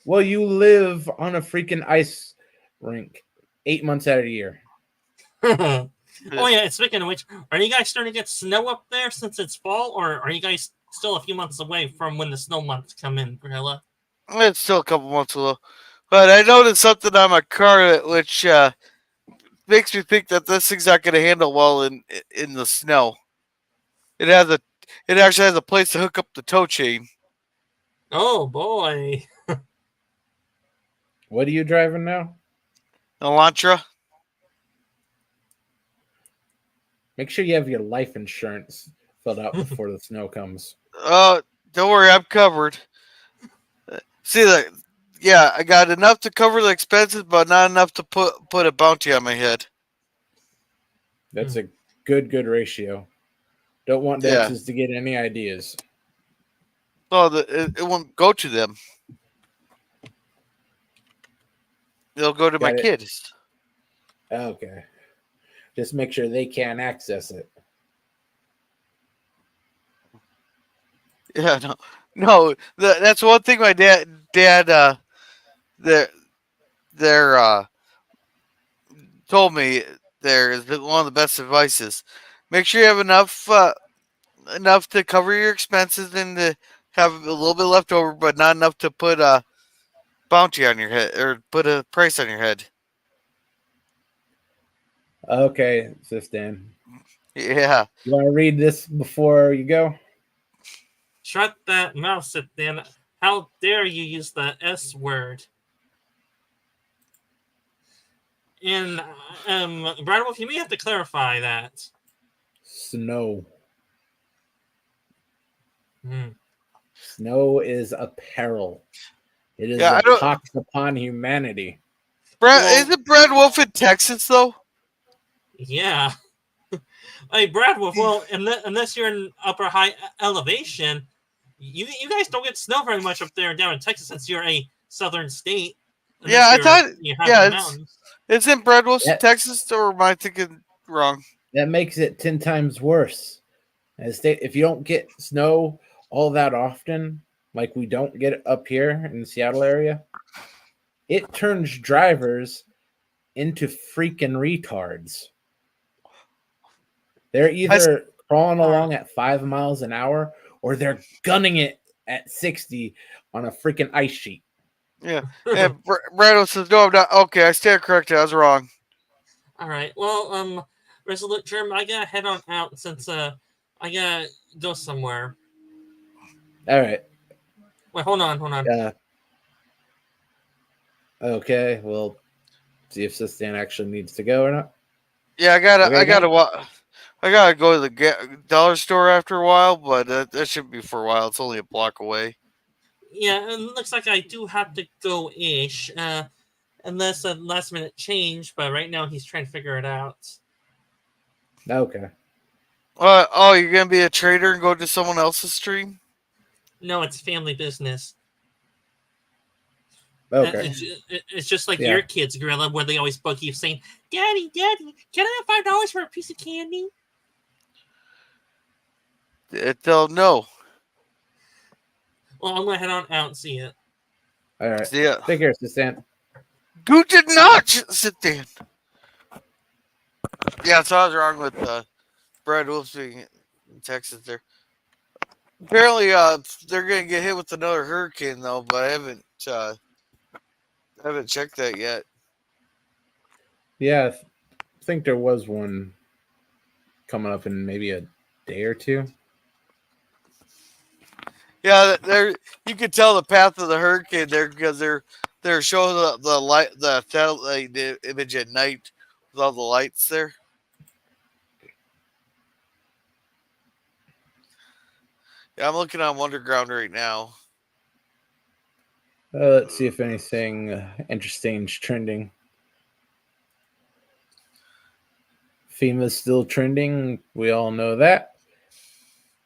S2: Well, you live on a freaking ice rink 8 months out of the year.
S4: Oh yeah. Speaking of which, are you guys starting to get snow up there since it's fall, or are you guys still a few months away from when the snow months come in, Gorilla?
S3: It's still a couple months ago. But I noticed something on my car which makes me think that this thing's not going to handle well in the snow. It actually has a place to hook up the tow chain.
S4: Oh boy.
S2: What are you driving now?
S3: Elantra.
S2: Make sure you have your life insurance filled out before the snow comes.
S3: Don't worry, I'm covered. See that? Yeah, I got enough to cover the expenses, but not enough to put a bounty on my head.
S2: That's a good ratio. Don't want
S3: Yeah.
S2: Dexes to get any ideas.
S3: Well, it won't go to them. It'll go to my
S2: Got it.
S3: kids.
S2: Okay. Just make sure they can't access it.
S3: Yeah, no. That's one thing my dad their told me. There is one of the best advices. Make sure you have enough to cover your expenses and to have a little bit left over, but not enough to put a bounty on your head or put a price on your head.
S2: Okay, Sis Dan.
S3: Yeah.
S2: You want to read this before you go?
S4: Shut that mouth, Sit Dan. How dare you use the S word? And Brad Wolf, you may have to clarify that.
S2: Snow.
S4: Hmm.
S2: Snow is a peril. It is
S3: Yeah,
S2: a pox upon humanity.
S3: Isn't Brad Wolf in Texas though?
S4: Yeah. Hey, Brad Wolf, well, unless you're in upper high elevation, you guys don't get snow very much up there down in Texas since you're a southern state.
S3: Yeah, I thought.
S4: You have
S3: Yeah,
S4: the mountains.
S3: isn't Brad Wolf
S2: That-
S3: Texas, or am I thinking wrong?
S2: That makes it 10 times worse. If you don't get snow all that often, like we don't get it up here in the Seattle area, it turns drivers into freaking retards. They're either crawling along at 5 miles an hour or they're gunning it at 60 on a freaking ice sheet.
S3: Yeah. And Brando says, "No, I'm not." Okay, I stand corrected. I was wrong.
S4: All right. Well, Resolute Germ, I gotta head on out since I gotta go somewhere.
S2: All right.
S4: Wait, hold on.
S2: Okay. We'll see if Sistan actually needs to go or not.
S3: Yeah,
S2: Okay,
S3: I
S2: Dan?
S3: gotta go to the dollar store after a while, but that shouldn't be for a while. It's only a block away.
S4: Yeah, and it looks like I do have to go ish. Unless a last minute change, but right now he's trying to figure it out.
S2: Okay.
S3: Oh, you're gonna be a trader and go to someone else's stream?
S4: No, it's family business.
S2: Okay.
S4: It's just like
S2: Yeah.
S4: your kids, Gorilla, where they always bug you saying, Daddy, can I have $5 for a piece of candy?
S3: They'll know.
S4: Well, I'm going to head on out and see it.
S2: All right.
S3: See ya.
S2: Take care, Sistan.
S3: Guten Nacht, sit down. Yeah, so I was wrong with Brad Wolf being in Texas there. Apparently, they're gonna get hit with another hurricane though, but I haven't checked that yet.
S2: Yeah, I think there was one coming up in maybe a day or two.
S3: Yeah, there you could tell the path of the hurricane there because they're showing the satellite image at night with all the lights there. Yeah, I'm looking on Wonderground right now.
S2: Let's see if anything interesting is trending. FEMA's still trending. We all know that.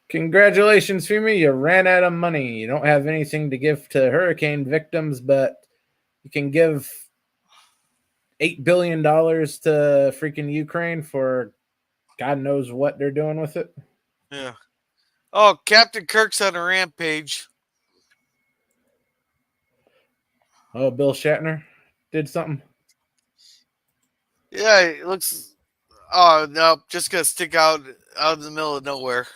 S2: Congratulations, FEMA. You ran out of money. You don't have anything to give to hurricane victims, but you can give $8 billion to freaking Ukraine for God knows what they're doing with it.
S3: Yeah. Oh, Captain Kirk's on a rampage.
S2: Oh, Bill Shatner did something.
S3: Yeah, it looks. Oh no, just gonna stick out in the middle of nowhere.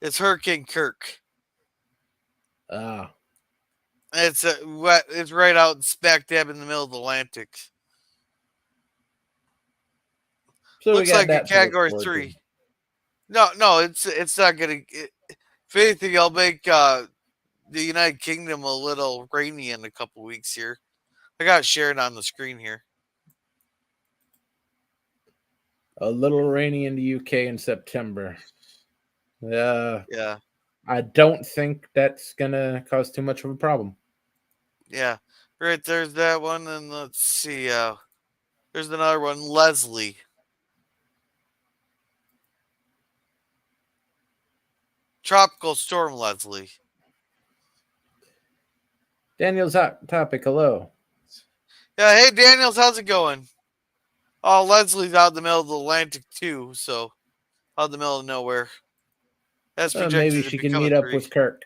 S3: It's Hurricane Kirk.
S2: Ah,
S3: It's it's right out smack dab in the middle of the Atlantic.
S2: so
S3: Looks
S2: we got
S3: like a
S2: that to look
S3: Category
S2: forward
S3: 3.
S2: to.
S3: No, it's not gonna. If anything, I'll make the United Kingdom a little rainy in a couple weeks here. I got shared on the screen here.
S2: A little rainy in the UK in September.
S3: Yeah,
S2: I don't think that's gonna cause too much of a problem.
S3: yeah. Right there's that one, and let's see. There's another one, Leslie. Tropical Storm Leslie.
S2: Daniel's hot topic. Hello.
S3: Yeah, hey Daniels, how's it going? Oh, Leslie's out in the middle of the Atlantic too, so out in the middle of nowhere. That's projected
S2: Maybe
S3: to
S2: she can
S3: become
S2: meet
S3: a
S2: up
S3: 3.
S2: with Kirk.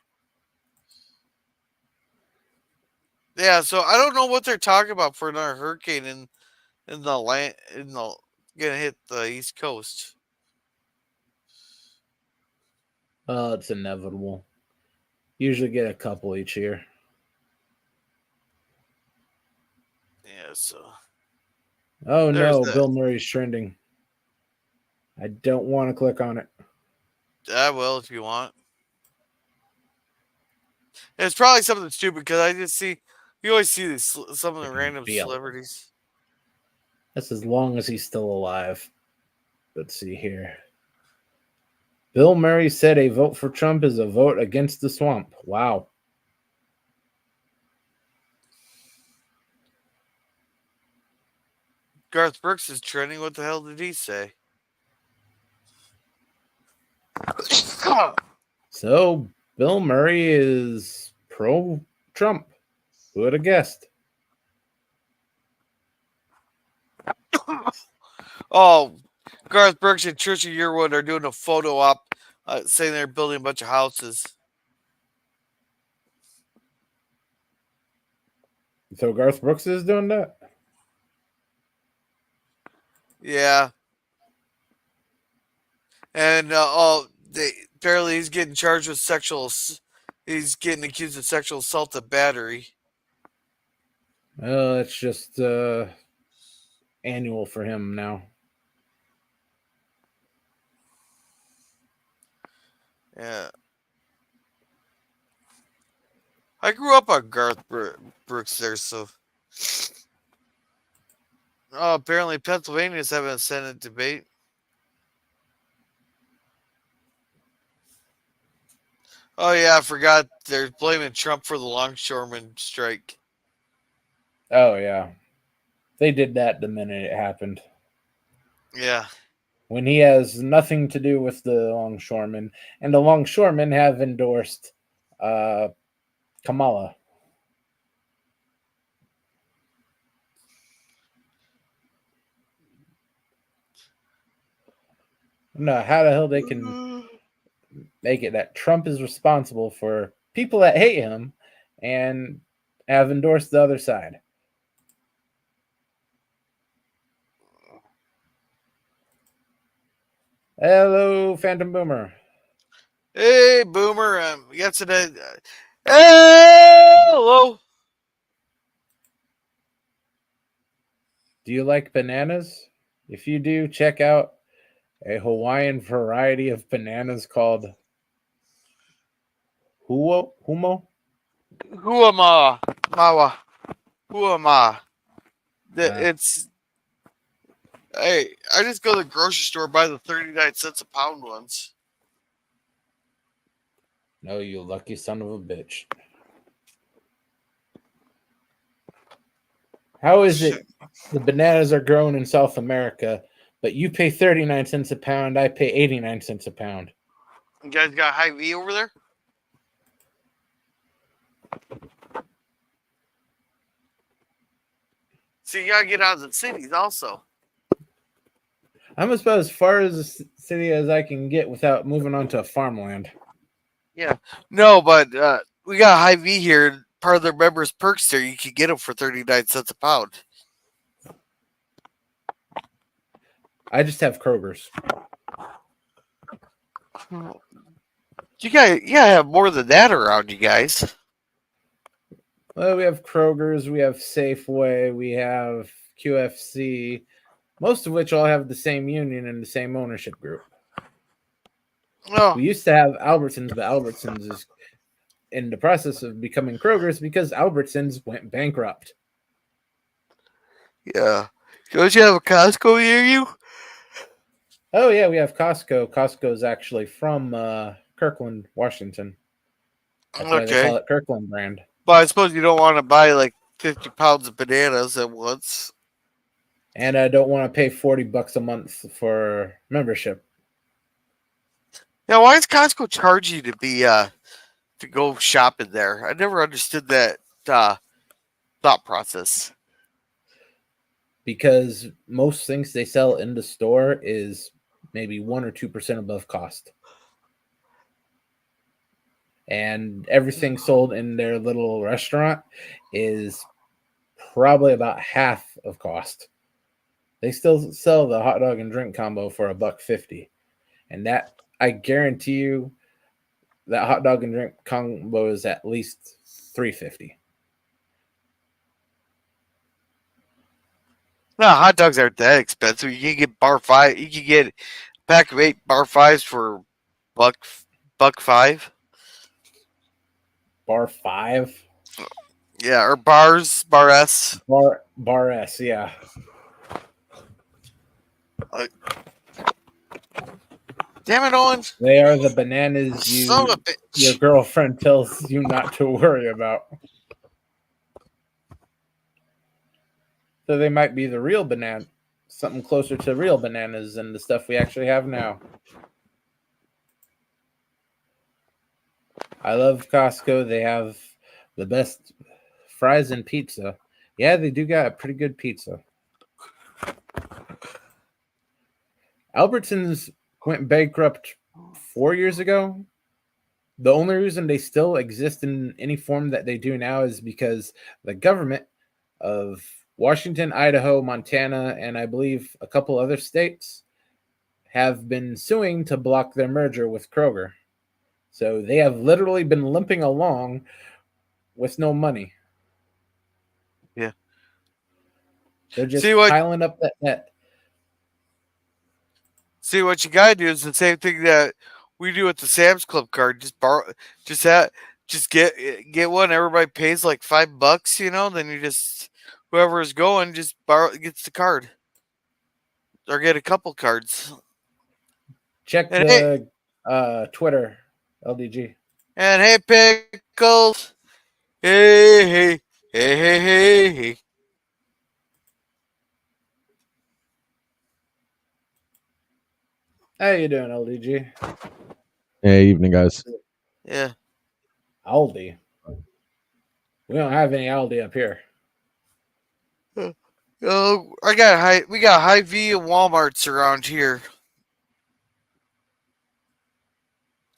S3: Yeah, so I don't know what they're talking about for another hurricane in the land gonna hit the East Coast.
S2: It's inevitable. Usually get a couple each year.
S3: Yeah, so
S2: Oh
S3: there's
S2: no,
S3: that.
S2: Bill Murray's trending. I don't want to click on it.
S3: I will if you want. It's probably something stupid because I just see you always see these some of the random
S2: Bill.
S3: celebrities.
S2: That's as long as he's still alive. Let's see here. Bill Murray said a vote for Trump is a vote against the swamp. Wow.
S3: Garth Brooks is trending. What the hell did he say?
S2: So Bill Murray is pro Trump. Who would have guessed?
S3: Oh, Garth Brooks and Trisha Yearwood are doing a photo op saying they're building a bunch of houses.
S2: So Garth Brooks is doing that?
S3: Yeah. And apparently he's getting charged with he's getting accused of sexual assault and battery.
S2: Well, it's just annual for him now.
S3: Yeah. I grew up on Garth Brooks there, so. Oh, apparently Pennsylvania's having a Senate debate. Oh yeah, I forgot they're blaming Trump for the longshoreman strike.
S2: Oh yeah, they did that the minute it happened.
S3: Yeah.
S2: When he has nothing to do with the longshoremen, and the longshoremen have endorsed Kamala. No, how the hell they can make it that Trump is responsible for people that hate him and have endorsed the other side. Hello, Phantom Boomer.
S3: Hey, Boomer. We got today. Hello.
S2: Do you like bananas? If you do, check out a Hawaiian variety of bananas called humo.
S3: Who am I? Mawa. Who am I? It's. Hey, I just go to the grocery store, buy the 39 cents a pound ones.
S2: No, you lucky son of a bitch. How is it the bananas are grown in South America, but you pay 39 cents a pound, I pay 89 cents a pound?
S3: You guys got high V over there? So you gotta get out of the cities also.
S2: I'm about as far as the city as I can get without moving onto a farmland.
S3: Yeah. No, but we got high V here. Part of their members' perks there, you can get them for 39 cents a pound.
S2: I just have Kroger's.
S3: You gotta have more than that around you guys.
S2: Well, we have Kroger's, we have Safeway, we have QFC, most of which all have the same union and the same ownership group.
S3: Oh,
S2: We used to have Albertsons, but Albertsons is in the process of becoming Kroger's because Albertsons went bankrupt.
S3: yeah. Don't you have a Costco near you?
S2: Oh, yeah, we have Costco. Costco is actually from Kirkland, Washington. That's why they call it Kirkland brand.
S3: But I suppose you don't want to buy like 50 pounds of bananas at once.
S2: And I don't want to pay $40 a month for membership.
S3: Yeah, why does Costco charge you to be to go shopping there? I never understood that thought process.
S2: Because most things they sell in the store is maybe 1 or 2% above cost. And everything sold in their little restaurant is probably about half of cost. They still sell the hot dog and drink combo for $1.50. And that, I guarantee you, that hot dog and drink combo is at least $3.50.
S3: No, hot dogs aren't that expensive. You can get bar five. You can get a pack of 8 bar fives for $1.05.
S2: Bar 5?
S3: Yeah, or bars, bar S.
S2: Bar S, yeah.
S3: Damn it, Owen.
S2: They are the bananas
S3: Son of a bitch.
S2: your girlfriend tells you not to worry about. So they might be the real banana, something closer to real bananas than the stuff we actually have now. I love Costco. They have the best fries and pizza. Yeah, they do got a pretty good pizza. Albertsons went bankrupt 4 years ago. The only reason they still exist in any form that they do now is because the government of Washington, Idaho, Montana, and I believe a couple other states have been suing to block their merger with Kroger. So they have literally been limping along with no money.
S3: Yeah.
S2: They're just
S3: See what-
S2: piling up that net.
S3: See, what you gotta do is the same thing that we do with the Sam's Club card. Just borrow, just get one. Everybody pays like $5, you know. Then you just whoever is going just gets the card or get a couple cards.
S2: Check
S3: And hey,
S2: the Twitter, LDG.
S3: and hey, pickles. Hey, hey, hey, hey, hey, hey.
S2: How you doing, LDG?
S7: Hey, evening, guys.
S3: Yeah.
S2: Aldi. We don't have any Aldi up here.
S3: Oh, we got Hy-Vee and Walmarts around here.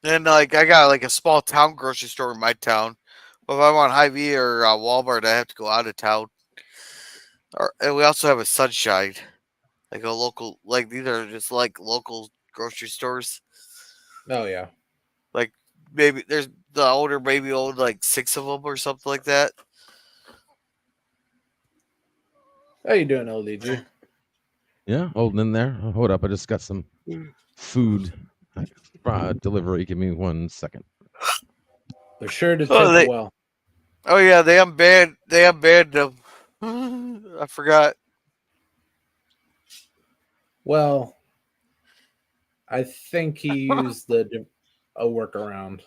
S3: And like I got like a small town grocery store in my town. But if I want Hy-Vee or Walmart, I have to go out of town. And we also have a Sunshine, like a local, like these are just like local grocery stores.
S2: Oh yeah.
S3: Like maybe there's the owner maybe owned like 6 of them or something like that.
S2: How you doing, LDG?
S7: Yeah, holding in there. Hold up, I just got some food delivery. Give me 1 second.
S2: They're sure to
S3: Oh,
S2: tip well.
S3: Oh yeah, they unbanned them. I forgot.
S2: Well, I think he used a workaround.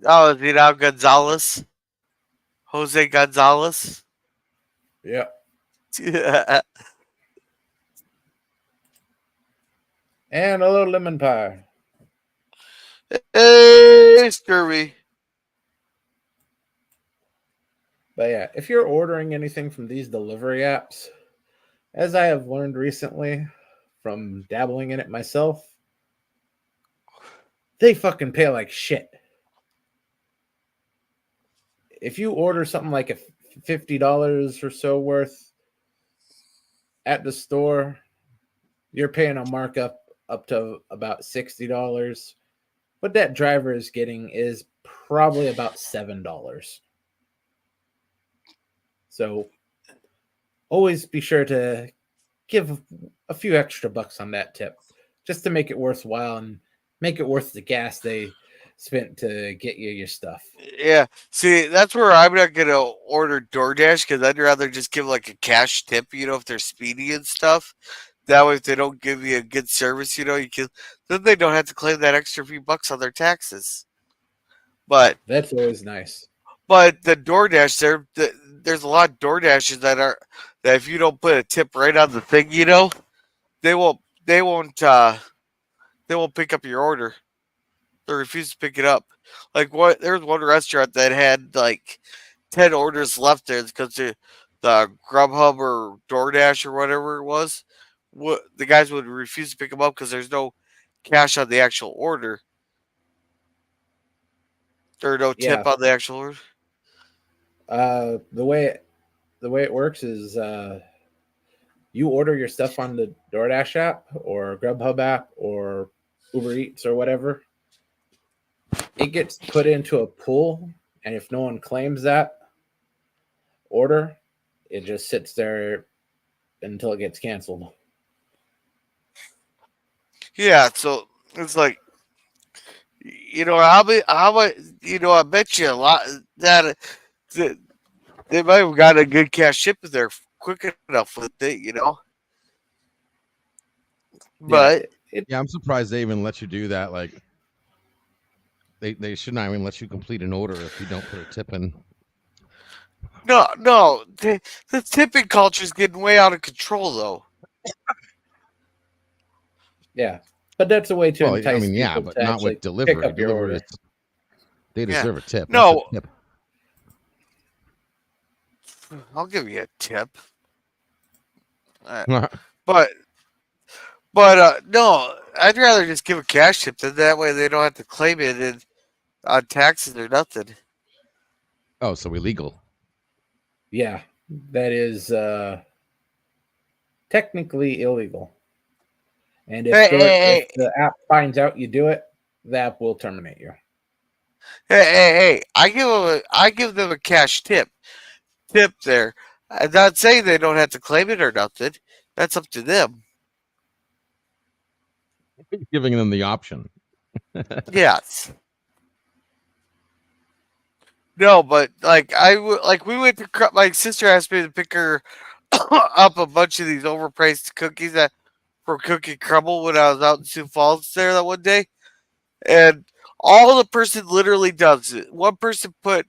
S3: Oh, is it now Gonzalez? Jose Gonzalez?
S2: Yep. And a little lemon pie.
S3: Hey, Scurvy.
S2: But yeah, if you're ordering anything from these delivery apps, as I have learned recently from dabbling in it myself, they fucking pay like shit. If you order something like a $50 or so worth at the store, you're paying a markup up to about $60. What that driver is getting is probably about $7. So always be sure to give a few extra bucks on that tip just to make it worthwhile and make it worth the gas they spent to get you your stuff.
S3: Yeah, see, that's where I'm not gonna order DoorDash because I'd rather just give like a cash tip, you know, if they're speedy and stuff. That way, if they don't give you a good service, you know, then they don't have to claim that extra few bucks on their taxes. But
S2: That's always nice.
S3: But the DoorDash, there's a lot of DoorDashes that if you don't put a tip right on the thing, you know, they won't pick up your order. They refuse to pick it up. Like there was one restaurant that had like 10 orders left there because the Grubhub or DoorDash or whatever it was, the guys would refuse to pick them up because there's no cash on the actual order. Or no tip on the actual order.
S2: The way it works is you order your stuff on the DoorDash app or Grubhub app or Uber Eats or whatever. It gets put into a pool, and if no one claims that order, it just sits there until it gets canceled.
S3: Yeah, so it's like, you know, I bet you a lot that they might have got a good cash ship if they're quick enough with it, you know. But
S7: yeah, I'm surprised they even let you do that. Like, they should not even let you complete an order if you don't put a tip in.
S3: No, the tipping culture is getting way out of control, though.
S2: Yeah, but that's a way to entice people.
S7: Yeah, but not with delivery.
S2: Pick up your order.
S7: They deserve a tip.
S3: No,
S7: a tip.
S3: I'll give you a tip. But no, I'd rather just give a cash tip. Then that way they don't have to claim it on taxes or nothing.
S7: Oh, so illegal.
S2: Yeah, that is technically illegal. And if the app finds out you do it, the app will terminate you.
S3: Hey! I give them a cash tip. tip there. I'm not saying they don't have to claim it or nothing. That's up to them.
S7: Giving them the option.
S3: Yes. No, but like we went to my sister asked me to pick her up a bunch of these overpriced cookies that from Cookie Crumble when I was out in Sioux Falls there that one day, and all the person literally does it. One person put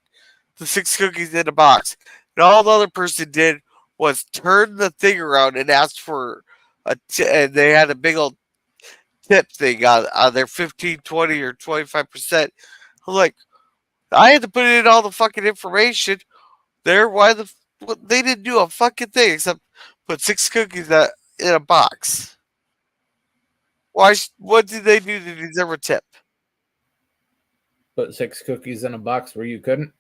S3: the 6 cookies in a box, and all the other person did was turn the thing around and asked for and they had a big old tip thing on their 15, 20, or 25%. I'm like, I had to put in all the fucking information there. Why they didn't do a fucking thing except put 6 cookies in a box. Why? What did they do to deserve a tip?
S2: Put 6 cookies in a box where you couldn't.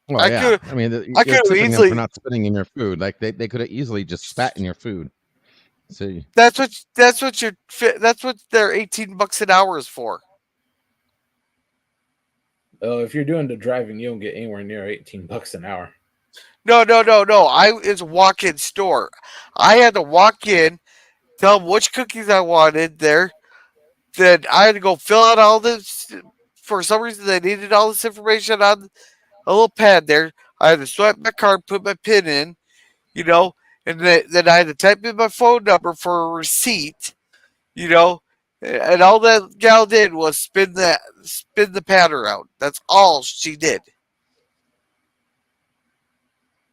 S7: Well,
S3: I
S7: yeah.
S3: could-
S7: I mean,
S3: I
S7: you're
S3: could've
S7: tipping
S3: easily-
S7: them for not spitting in your food. Like they could have easily just spat in your food. So
S3: That's what their $18 an hour is for.
S2: Oh, if you're doing the driving, you don't get anywhere near $18 an hour.
S3: No. It's a walk-in store. I had to walk in, tell them which cookies I wanted there. Then I had to go fill out all this. For some reason, they needed all this information on a little pad there. I had to swipe my card, put my PIN in, and then I had to type in my phone number for a receipt, and all that gal did was spin the pad around. That's all she did.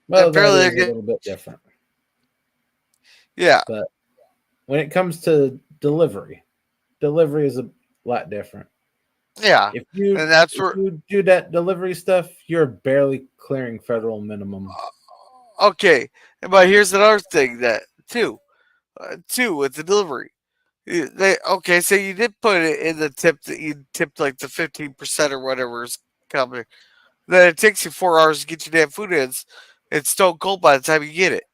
S2: Well,
S3: Apparently
S2: that is
S3: they're
S2: a little bit different.
S3: Yeah.
S2: But when it comes to delivery is a lot different.
S3: Yeah.
S2: If you
S3: And that's
S2: if
S3: where
S2: you do that delivery stuff, you're barely clearing federal minimum.
S3: okay. But here's another thing that too with the delivery. So you did put it in the tip that you tipped like the 15% or whatever is coming. Then it takes you 4 hours to get your damn food in. It's stone cold by the time you get it.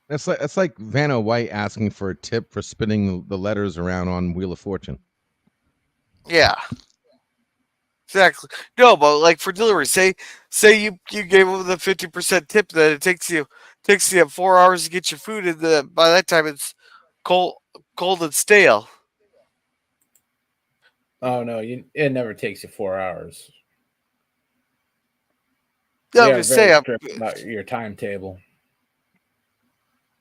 S7: it's like Vanna White asking for a tip for spinning the letters around on Wheel of Fortune.
S3: Yeah. Exactly. No, but like for delivery, say you gave them the 50% tip, then it takes you 4 hours to get your food in. By that time it's cold and stale.
S2: Oh no, it never takes you 4 hours.
S3: Yeah,
S2: They
S3: I'm
S2: are
S3: just
S2: very
S3: saying.
S2: strict about your timetable.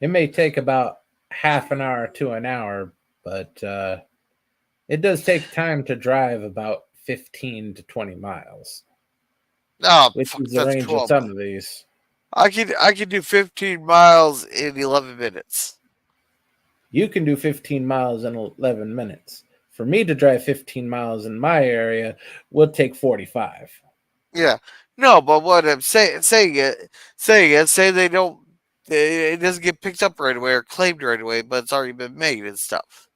S2: It may take about half an hour to an hour, but it does take time to drive about 15 to 20 miles,
S3: Oh,
S2: which
S3: fuck,
S2: is the
S3: that's
S2: range
S3: 12.
S2: of some of these.
S3: I could do 15 miles in 11 minutes.
S2: You can do 15 miles in 11 minutes. For me to drive 15 miles in my area would take 45.
S3: Yeah. No, but what I'm saying say they don't, it doesn't get picked up right away or claimed right away, but it's already been made and stuff.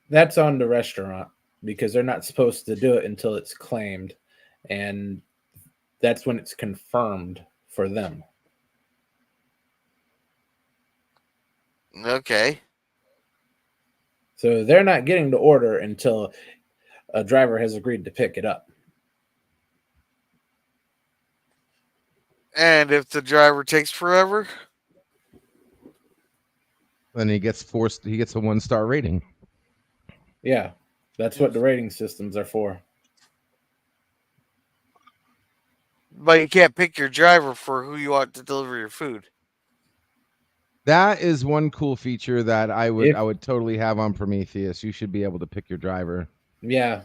S2: That's on the restaurant because they're not supposed to do it until it's claimed, and that's when it's confirmed for them.
S3: Okay.
S2: So they're not getting the order until a driver has agreed to pick it up.
S3: And if the driver takes forever,
S7: Then he gets a 1-star rating.
S2: Yeah, that's what the rating systems are for.
S3: but you can't pick your driver for who you want to deliver your food.
S7: That is one cool feature that I
S2: If-
S7: would totally have on Prometheus. You should be able to pick your driver.
S2: Yeah.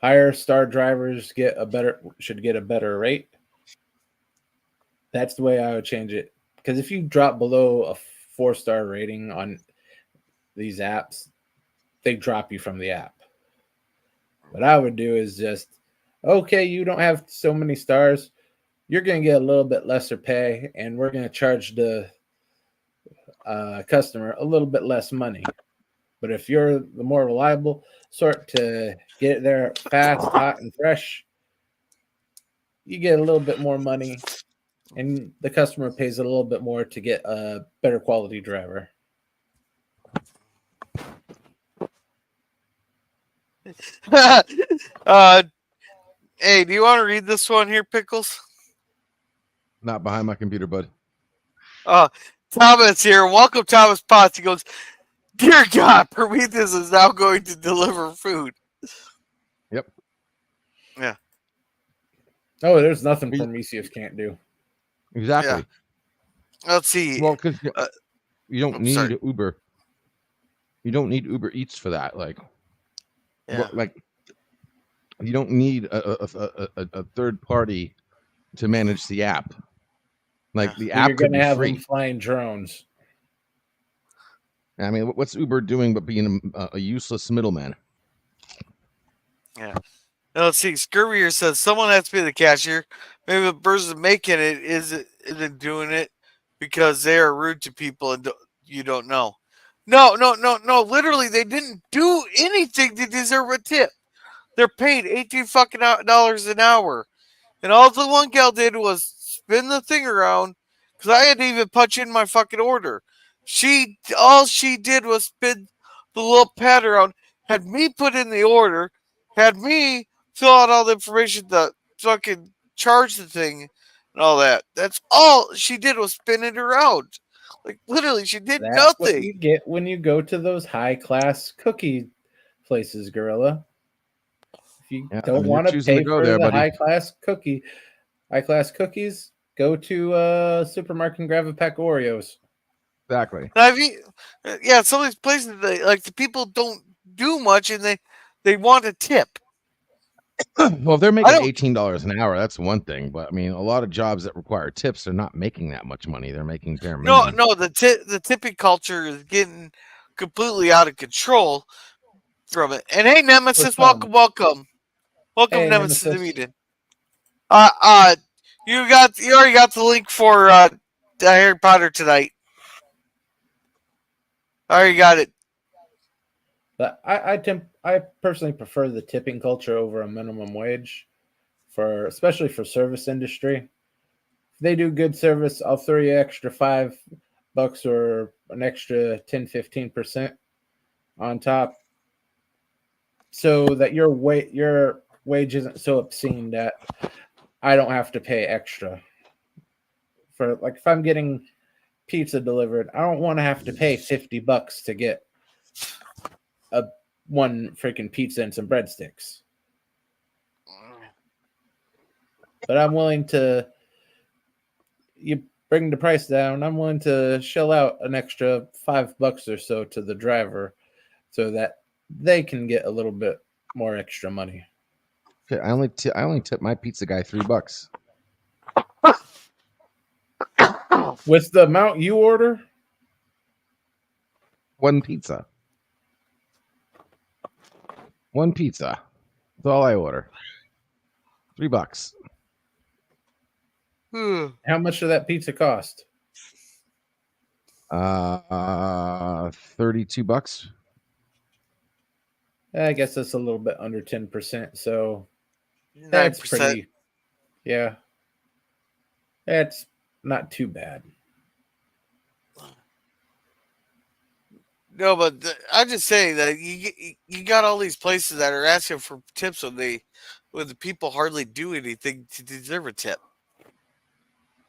S2: Higher star drivers should get a better rate. That's the way I would change it. Because if you drop below a 4-star rating on these apps, they drop you from the app. What I would do is just, okay, you don't have so many stars. You're going to get a little bit lesser pay, and we're going to charge the customer a little bit less money. But if you're the more reliable sort to get it there fast, hot, and fresh, you get a little bit more money, and the customer pays a little bit more to get a better quality driver.
S3: Hey, do you want to read this one here, Pickles?
S7: Not behind my computer, bud.
S3: Thomas here. Welcome, Thomas Potts. He goes, "Dear God, Prometheus is now going to deliver food."
S7: Yep.
S3: Yeah.
S2: Oh, there's nothing Prometheus can't do.
S7: Exactly.
S3: Let's see.
S7: Well, because you don't
S3: I'm
S7: need
S3: sorry.
S7: Uber. You don't need Uber Eats for that. Like,
S3: Yeah.
S7: like you don't need a third party to manage the app. Like the
S2: So
S7: app
S2: you're
S7: could
S2: gonna
S7: be
S2: have
S7: free.
S2: them flying drones.
S7: I mean, what's Uber doing but being a useless middleman?
S3: Yeah. Now, let's see. Scurvier says someone has to be the cashier. Maybe the person making it isn't doing it because they are rude to people and you don't know. No. Literally, they didn't do anything to deserve a tip. They're paid $18 fucking dollars an hour, and all the one gal did was spin the thing around because I had to even punch in my fucking order. All she did was spin the little pad around, had me put in the order, had me fill out all the information to fucking charge the thing and all that. That's all she did was spin it around. Like literally, she did
S2: That's what you
S3: nothing.
S2: get when you go to those high class cookie places, Gorilla. If you
S7: Yeah,
S2: don't
S7: you're
S2: want to
S7: choosing to
S2: pay
S7: go
S2: for
S7: there,
S2: the
S7: buddy.
S2: high class cookies, go to a supermarket and grab a pack of Oreos.
S7: Exactly.
S3: I mean, yeah, some of these places, like the people don't do much, and they want a tip.
S7: Well, if they're
S3: I
S7: making
S3: don't.
S7: $18 an hour, that's one thing. But I mean, a lot of jobs that require tips are not making that much money. They're making bare minimum.
S3: No. The tipping culture is getting completely out of control from it. And hey, Nemesis, welcome. Welcome,
S2: Hey,
S3: Nemesis to
S2: Nemesis.
S3: meeting. You already got the link for Harry Potter tonight. I already got it.
S2: But I personally prefer the tipping culture over a minimum wage, especially for service industry. If they do good service, I'll throw you extra $5 or an extra 10-15% on top, so that your wage isn't so obscene that I don't have to pay extra. For like if I'm getting pizza delivered, I don't want to have to pay $50 to get one freaking pizza and some breadsticks. But I'm willing to, you bring the price down, I'm willing to shell out an extra $5 or so to the driver so that they can get a little bit more extra money.
S7: Okay, I only tip my pizza guy $3.
S2: With the amount you order?
S7: One pizza. That's all I order. $3.
S2: How much did that pizza cost?
S7: $32.
S2: I guess that's a little bit under 10%. So
S3: 9%.
S2: that's pretty, yeah. That's not too bad.
S3: No, but I'm just saying that you got all these places that are asking for tips when the people hardly do anything to deserve a tip.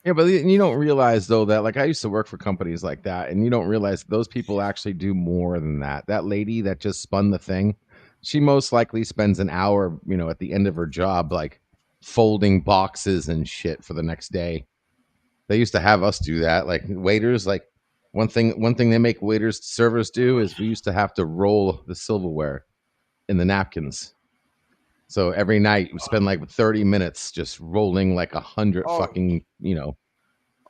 S7: Yeah, but you don't realize though that like I used to work for companies like that, and you don't realize those people actually do more than that. That lady that just spun the thing, she most likely spends an hour, at the end of her job, like folding boxes and shit for the next day. They used to have us do that, like waiters. Like one thing they make servers do is we used to have to roll the silverware in the napkins. So every night we spend like 30 minutes just rolling like 100 fucking,
S3: Okay,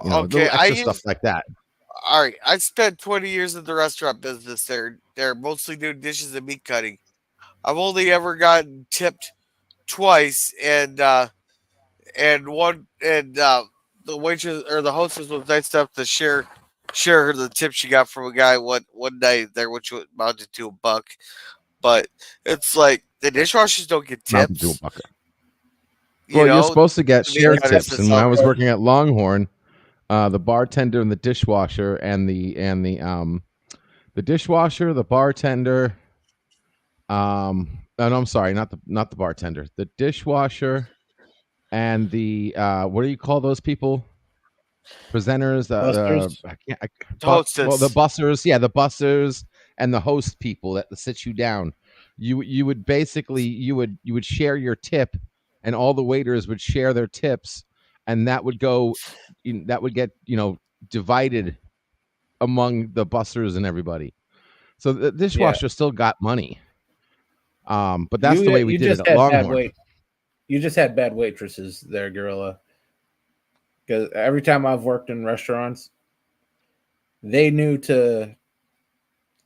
S7: little extra stuff like that.
S3: All right, I spent 20 years in the restaurant business. They're mostly doing dishes and meat cutting. I've only ever gotten tipped twice, and the waitress or the hostess was nice enough to share her the tip she got from a guy one night there, which amounted to $1. But it's like the dishwashers don't get
S7: Mountain Dew
S3: tips.
S7: bucket. Well, you're supposed to get
S3: to be
S7: share
S3: honest,
S7: tips, and when I was working at Longhorn, the bartender and the dishwasher and the dishwasher, the bartender, no, I'm sorry, not the bartender, the dishwasher, and the what do you call those people? Presenters,
S2: Busters.
S7: I can't, well, the
S3: Hostess.
S7: bussers, yeah, the bussers and the host people that sit you down. You would basically you would share your tip, and all the waiters would share their tips, and that would go, that would get divided among the bussers and everybody. So the
S2: Yeah.
S7: dishwasher still got money. But that's the way we
S2: You
S7: did it
S2: just
S7: at
S2: had bad
S7: Longhorn.
S2: wait. You just had bad waitresses there, Gorilla. Because every time I've worked in restaurants, they knew to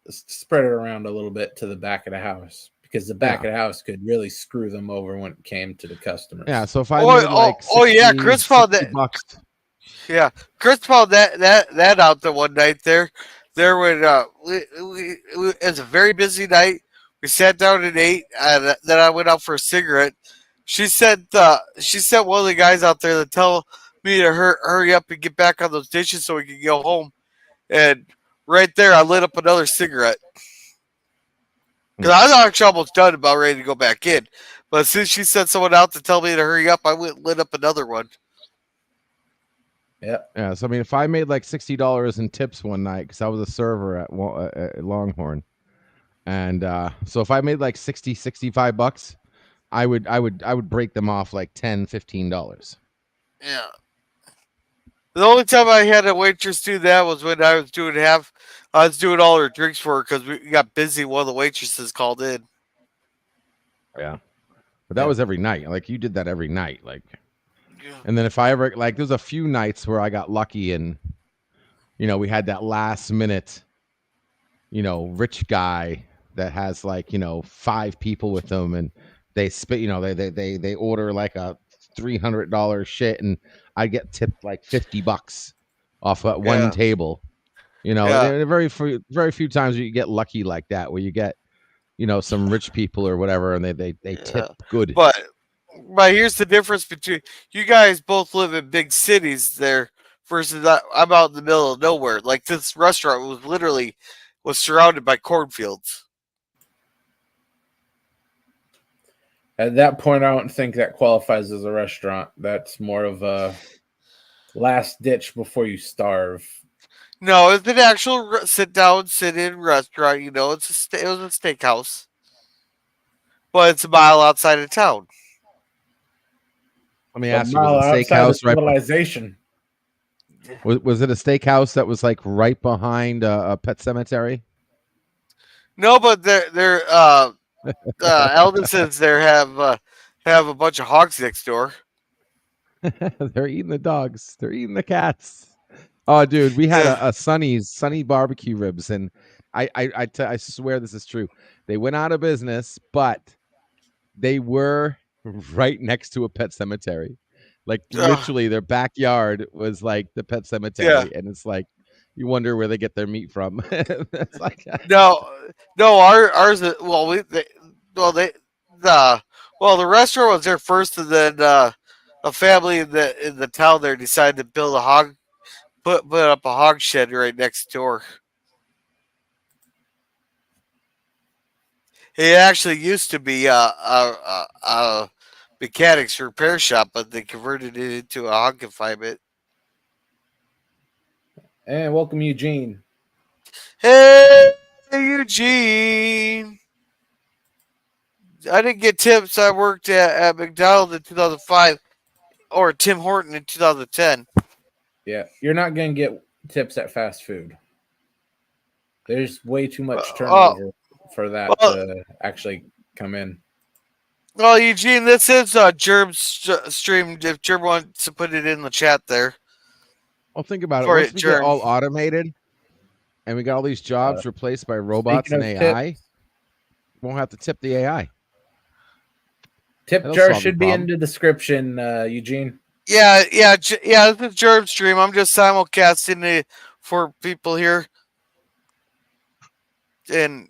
S2: spread it around a little bit to the back of the house, because the back
S7: Yeah.
S2: of the house could really screw them over when it came to the customers.
S7: Yeah, so if I
S3: Oh,
S7: made like
S3: yeah,
S7: 60,
S3: Chris found
S7: 60
S3: that.
S7: bucks.
S3: Yeah, Chris found that out the one night there. There when it was a very busy night. We sat down and ate, and then I went out for a cigarette. She sent one of the guys out there to tell me to hurry up and get back on those dishes so we could go home. And right there, I lit up another cigarette because I was actually almost done, about ready to go back in. But since she sent someone out to tell me to hurry up, I went and lit up another one.
S7: Yeah, so I mean, if I made like $60 in tips one night, because I was a server at Longhorn, and so if I made like 65 bucks, I would break them off like $10-15.
S3: Yeah. The only time I had a waitress do that was when I was doing all her drinks for her because we got busy. One of the waitresses called in.
S7: Yeah, but that
S2: Yeah.
S7: was every night. Like you did that every night, like.
S3: Yeah.
S7: And then if I ever like, there's a few nights where I got lucky and, we had that last minute, rich guy that has like, 5 people with them, and they spit, they order like a $300 shit, and I get tipped like 50 bucks off that one
S3: Yeah.
S7: table.
S3: Yeah.
S7: There are very few times where you get lucky like that, where you get, some rich people or whatever, and they tip
S3: Yeah.
S7: good.
S3: But here's the difference between you guys both live in big cities there versus I'm out in the middle of nowhere. Like this restaurant was surrounded by cornfields.
S2: At that point, I don't think that qualifies as a restaurant. That's more of a last ditch before you starve.
S3: No, it's an actual sit down, sit in restaurant. It was a steakhouse, but it's a mile outside of town.
S7: Let me
S2: A
S7: ask you, was
S2: mile
S7: it a
S2: outside of
S7: steakhouse right?
S2: civilization.
S7: Was it a steakhouse that was like right behind a pet cemetery?
S3: No, but they're Eldonsons there have a bunch of hogs next door.
S7: They're eating the dogs. They're eating the cats. Oh, dude, we had a Sunny barbecue ribs, and I swear this is true. They went out of business, but they were right next to a pet cemetery. Like literally, their backyard was like the pet cemetery, and it's like you wonder where they get their meat from. It's like
S3: No, ours. Well, the restaurant was there first, and then a family in the town there decided to build put up a hog shed right next door. It actually used to be a mechanics repair shop, but they converted it into a hog confinement.
S2: And welcome, Eugene.
S3: Hey, Eugene. I didn't get tips. I worked at McDonald's in 2005 or Tim Horton in 2010.
S2: Yeah, you're not going to get tips at fast food. There's way too much turnover for that to actually come in.
S3: Well, Eugene, this is Germ stream. If Germ wants to put it in the chat there.
S7: Well, think about it. Once we get all automated and we got all these jobs replaced by robots and AI,
S2: tips,
S7: we won't have to tip the AI.
S2: Tip jar should be in the description, Eugene.
S3: Yeah. This is Germ stream. I'm just simulcasting for people here. And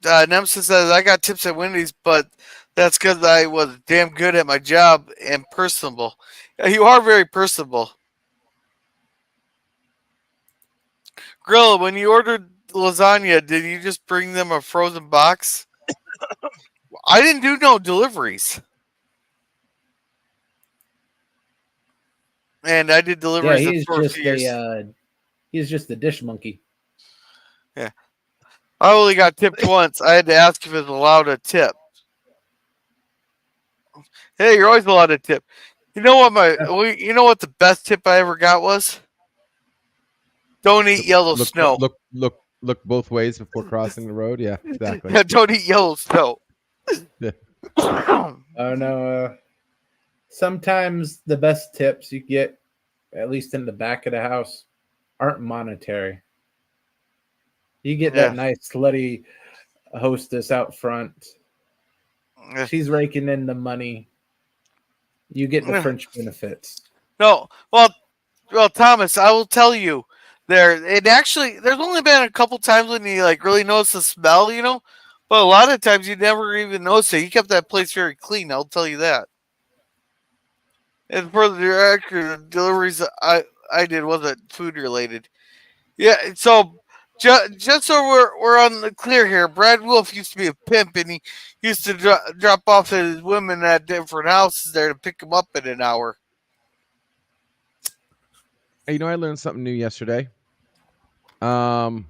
S3: Nemesis says, I got tips at Wendy's, but that's because I was damn good at my job and personable. Yeah, you are very personable. Grilla, when you ordered lasagna, did you just bring them a frozen box? I didn't do no deliveries. And I did
S2: Yeah,
S3: deliveries for a few years.
S2: He's just a dish monkey.
S3: Yeah. I only got tipped once. I had to ask if it was allowed to tip. Hey, you're always allowed to tip. You know what the best tip I ever got was? Don't eat yellow snow.
S7: Look both ways before crossing the road. Yeah, exactly.
S3: Yeah, don't eat yellow snow.
S7: Yeah.
S2: Oh no. Sometimes the best tips you get, at least in the back of the house, aren't monetary. You get that nice slutty hostess out front. She's raking in the money. You get the French benefits.
S3: No, well, Thomas, I will tell you, there's only been a couple times when you like really notice the smell, you know, but a lot of times you never even notice it. You kept that place very clean. I'll tell you that. And for the director, the deliveries I did wasn't food related. Yeah, so just so we're on the clear here, Brad Wolf used to be a pimp, and he used to drop off his women at different houses there to pick them up in an hour.
S7: Hey, I learned something new yesterday. The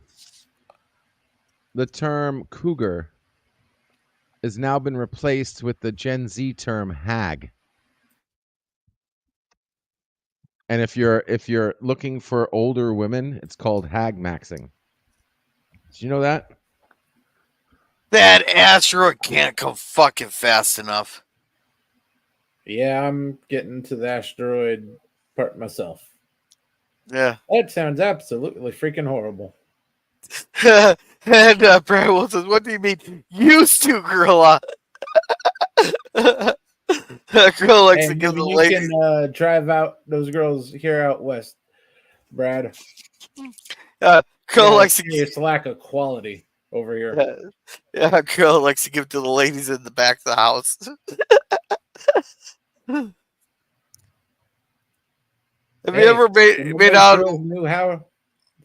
S7: term cougar has now been replaced with the Gen Z term hag. And if you're looking for older women, it's called hag maxing. Did you know that?
S3: That asteroid can't come fucking fast enough.
S2: Yeah, I'm getting to the asteroid part myself.
S3: Yeah.
S2: That sounds absolutely freaking horrible.
S3: And Brad Wolf says, "What do you mean used to, Gorilla?" Gorilla likes to give the ladies.
S2: You can drive out those girls here out west, Brad.
S3: Gorilla likes to
S2: give lack of quality over here.
S3: Yeah, Gorilla likes to give to the ladies in the back of the house. Have you ever made out?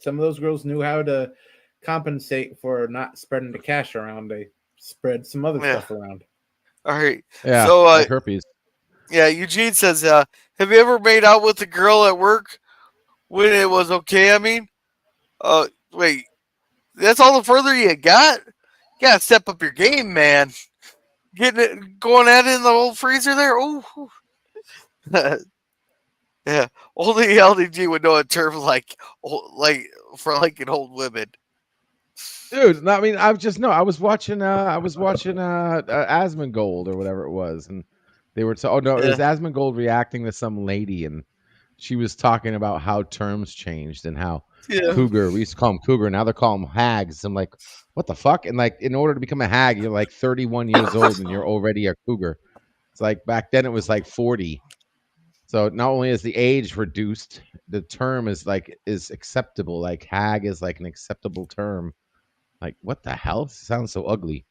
S2: Some of those girls knew how to compensate for not spreading the cash around. They spread some other stuff around.
S3: All right.
S7: Yeah.
S3: So
S7: like herpes.
S3: Yeah, Eugene says, "Have you ever made out with a girl at work when it was okay? I mean, wait, that's all the further you got? You gotta step up your game, man. Going at it in the old freezer there. Oh, yeah. Only LDG would know a term like for liking old women."
S7: Dude, I mean, I was watching Asmongold or whatever it was, and they were it was Asmongold reacting to some lady, and she was talking about how terms changed and how cougar, we used to call them cougar, now they're calling them hags. I'm like, what the fuck? And like, in order to become a hag, you're like 31 years old and you're already a cougar. It's like back then it was like 40. So not only is the age reduced, the term is acceptable. Like hag is like an acceptable term. Like, what the hell? It sounds so ugly.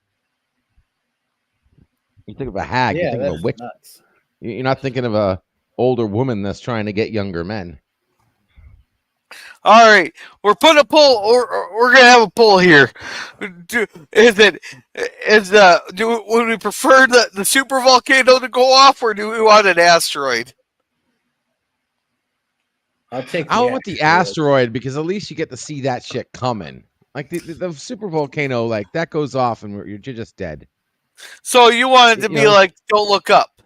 S7: You think of a hag, you think of a witch.
S2: Nuts.
S7: You're not thinking of a older woman that's trying to get younger men.
S3: All right, we're putting a poll, or we're gonna have a poll here. Would we prefer the super volcano to go off, or do we want an asteroid?
S7: I want the asteroid because at least you get to see that shit coming. Like the super volcano, like that goes off and you're just dead.
S3: So you want it to be like, don't look up.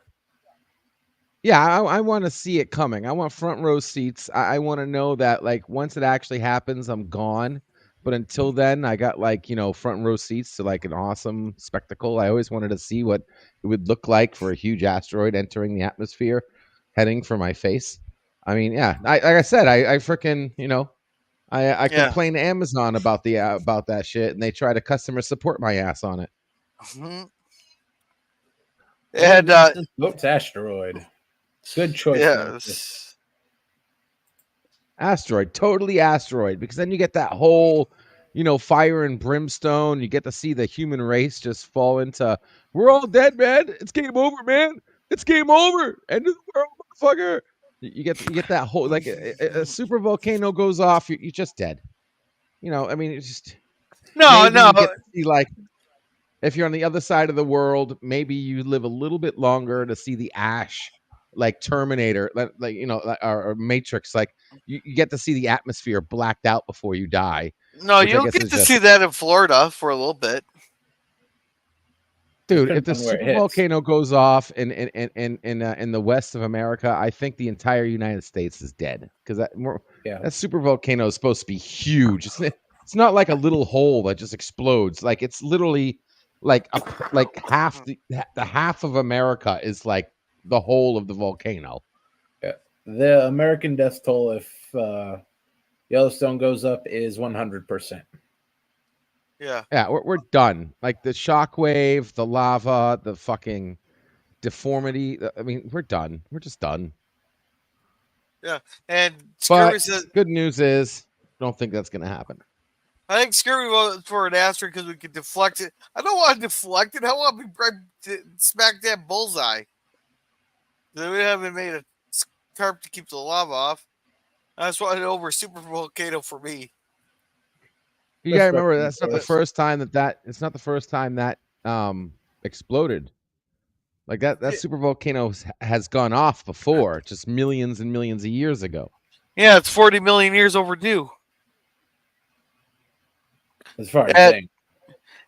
S7: Yeah, I want to see it coming. I want front row seats. I want to know that like once it actually happens, I'm gone. But until then, I got front row seats to like an awesome spectacle. I always wanted to see what it would look like for a huge asteroid entering the atmosphere, heading for my face. I mean, yeah, like I said, I freaking, I complain to Amazon about that shit, and they try to customer support my ass on it.
S3: Mm-hmm. And
S2: votes asteroid. Good choice.
S3: Yes.
S7: Asteroid, totally asteroid, because then you get that whole, fire and brimstone. You get to see the human race just fall into, we're all dead, man. It's game over, man. It's game over. End of the world, motherfucker. You get that whole like a super volcano goes off, you're just dead. I mean, it's just
S3: no.
S7: You get to see, like If you're on the other side of the world, maybe you live a little bit longer to see the ash, like Terminator, like or Matrix. Like you get to see the atmosphere blacked out before you die.
S3: No,
S7: Which I
S3: you'll
S7: guess
S3: get
S7: is
S3: to
S7: just
S3: see that in Florida for a little bit.
S7: dude. If
S2: Depends
S7: the
S2: on where it
S7: super
S2: hits.
S7: volcano goes off in the west of America, I think the entire United States is dead because
S2: Yeah.
S7: that super volcano is supposed to be huge. It's not like a little hole that just explodes. Like it's literally like half the half of America is like the whole of the volcano.
S2: Yeah. The American death toll if Yellowstone goes up is 100%.
S3: Yeah.
S7: Yeah, we're done. Like the shockwave, the lava, the fucking deformity. I mean, we're done. We're just done.
S3: And
S7: But
S3: Scurvy says,
S7: good news is, don't think that's gonna happen.
S3: I think Scurvy voted for an asterisk because we could deflect it. I don't want to deflect it. I want to be right smack that bullseye. Then we haven't made a tarp to keep the lava off. I just wanted it over super volcano for me.
S7: You gotta
S2: That's
S7: remember that's not the
S2: ridiculous.
S7: first time that it's not the first time that exploded. Like that super volcano has gone off before, just millions and millions of years ago.
S3: Yeah, it's 40 million years overdue.
S2: As far as
S3: And-
S2: saying.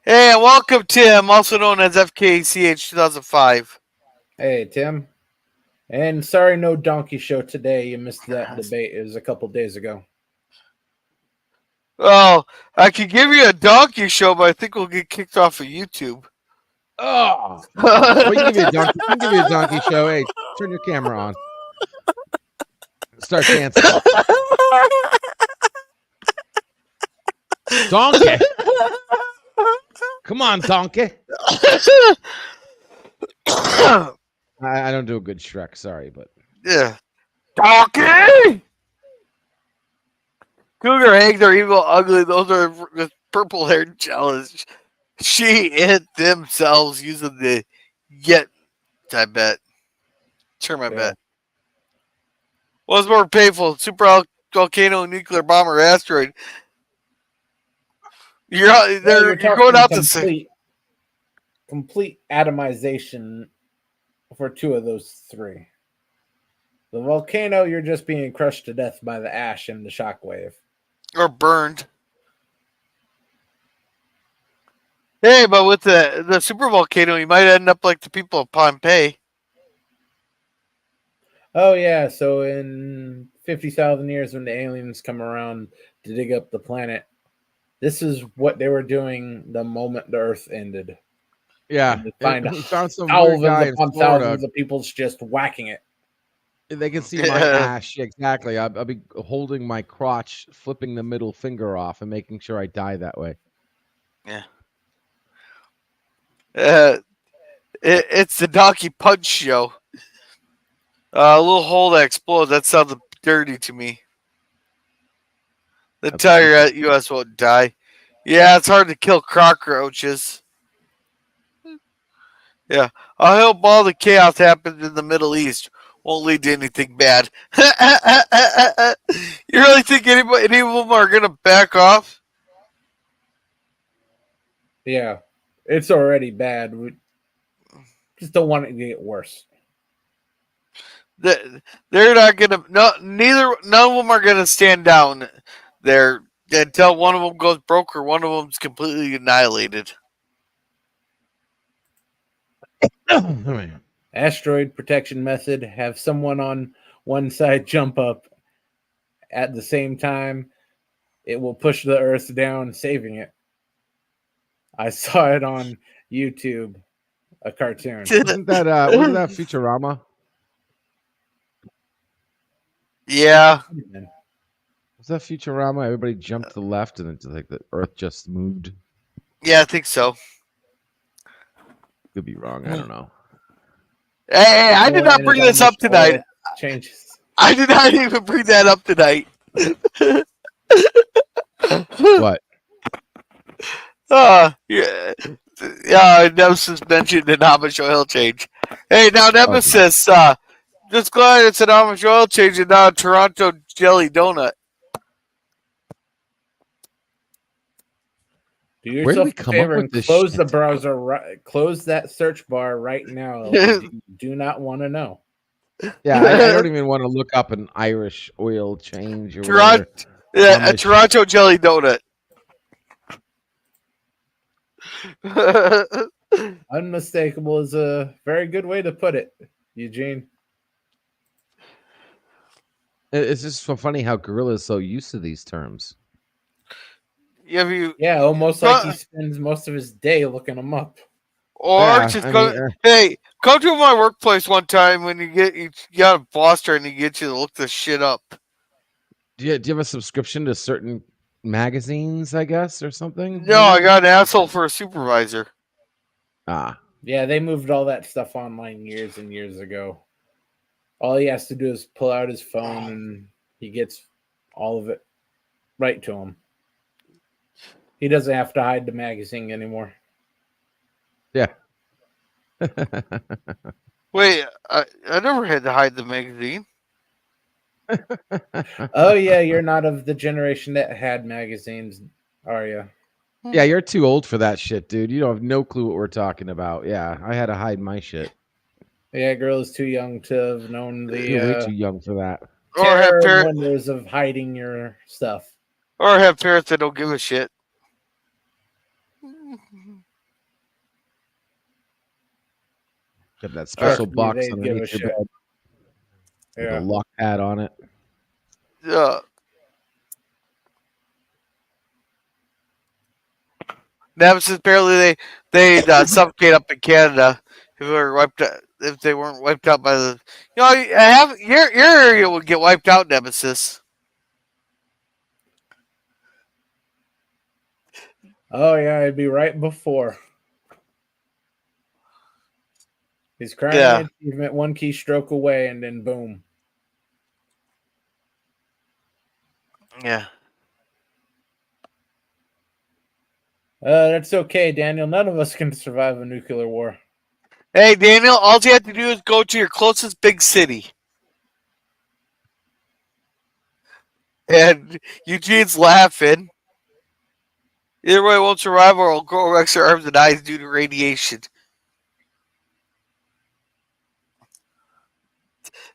S3: Hey, and welcome Tim, also known as FKCH 2005.
S2: Hey, Tim. And sorry, no donkey show today. You missed that debate. It was a couple days ago.
S3: Well, I could give you a donkey show, but I think we'll get kicked off of YouTube.
S7: Oh, well, you can give you a donkey show. Hey, turn your camera on. Start dancing. Donkey. Come on, donkey. I don't do a good Shrek, sorry, but
S3: Yeah. Donkey! Cougar Hank, they're evil, ugly. Those are the purple haired jealous. She hit themselves using the yet, I bet. Term, I
S2: Yeah.
S3: bet. What's more painful, super volcano, nuclear bomb, or asteroid? You're
S2: Well,
S3: going out to say.
S2: complete atomization for two of those three. The volcano, you're just being crushed to death by the ash and the shockwave.
S3: Or burned. Hey, but with the super volcano, you might end up like the people of Pompeii.
S2: Oh yeah, so in 50,000 years when the aliens come around to dig up the planet, this is what they were doing the moment the Earth ended.
S7: yeah,
S2: And to find
S7: we found some weird guy
S2: thousands
S7: in
S2: upon
S7: Florida.
S2: thousands of people just whacking it.
S7: They can see my ash. Exactly. I'll be holding my crotch, flipping the middle finger off, and making sure I die that way.
S3: Yeah. It's the Donkey Punch show. A little hole that explodes. That sounds dirty to me. The entire U.S. won't die. Yeah, it's hard to kill cockroaches. Yeah. I hope all the chaos happens in the Middle East won't lead to anything bad. You really think any of them are going to back off?
S2: Yeah, it's already bad. We just don't want it to get worse.
S3: They're not going to. None of them are going to stand down there until one of them goes broke or one of them's completely annihilated.
S2: Asteroid protection method: have someone on one side jump up at the same time. It will push the Earth down, saving it. I saw it on YouTube, a cartoon.
S7: Wasn't that Futurama?
S3: Yeah.
S7: Was that Futurama? Everybody jumped to the left, and it's like the Earth just moved.
S3: Yeah, I think so.
S7: Could be wrong. I don't know.
S3: Hey, I did not bring this up tonight.
S2: Changes.
S3: I did not even bring that up tonight.
S7: What?
S3: Yeah, Nemesis mentioned an Amish oil change. Hey, now Nemesis, just glad it's an Amish oil change and not a Toronto jelly donut.
S2: Do
S7: Where did
S2: yourself
S7: we
S2: a
S7: come up
S2: favor
S7: with
S2: and
S7: this
S2: close the
S7: shit?
S2: browser. Close that search bar right now. You do not want to know.
S7: Yeah, I don't even want to look up an Irish oil change or
S3: Toronto,
S7: whatever.
S3: yeah, a
S7: Amish.
S3: Toronto jelly donut.
S2: Unmistakable is a very good way to put it, Eugene.
S7: It's just so funny how Gorilla is so used to these terms.
S3: Have you,
S2: Yeah, almost like he spends most of his day looking them up.
S3: or
S7: Yeah,
S3: just
S7: I
S3: go.
S7: mean,
S3: Hey, come to my workplace one time when you got a boss trying to get you to look this shit up.
S7: do you have a subscription to certain magazines, I guess, or something?
S3: No, I
S7: Maybe?
S3: got an asshole for a supervisor.
S7: Ah,
S2: Yeah, they moved all that stuff online years and years ago. All he has to do is pull out his phone and he gets all of it right to him. He doesn't have to hide the magazine anymore.
S7: yeah.
S3: Wait, I never had to hide the magazine.
S2: Oh yeah, you're not of the generation that had magazines, are you?
S7: Yeah, you're too old for that shit, dude. You don't have no clue what we're talking about. Yeah, I had to hide my shit.
S2: Yeah, girl is too young to have known
S7: You're way
S2: the
S7: too young for that.
S3: Or have
S2: terror and
S3: parents,
S2: wonders of hiding your stuff.
S3: or have parents that don't give a shit.
S7: Got that special
S2: Trust me,
S7: box
S2: they give a
S7: underneath your
S2: shit.
S7: bed with a
S2: Yeah.
S7: lock pad on it.
S3: Yeah. Nemesis apparently they suffocate up in Canada if they were wiped out, if they weren't wiped out by the your area would get wiped out, Nemesis.
S2: Oh yeah, it'd be right before. His crowning
S3: Yeah.
S2: achievement, one keystroke away, and then boom.
S3: Yeah.
S2: That's okay, Daniel. None of us can survive a nuclear war.
S3: Hey Daniel, all you have to do is go to your closest big city. And Eugene's laughing. Either way won't survive or will grow extra arms and eyes due to radiation.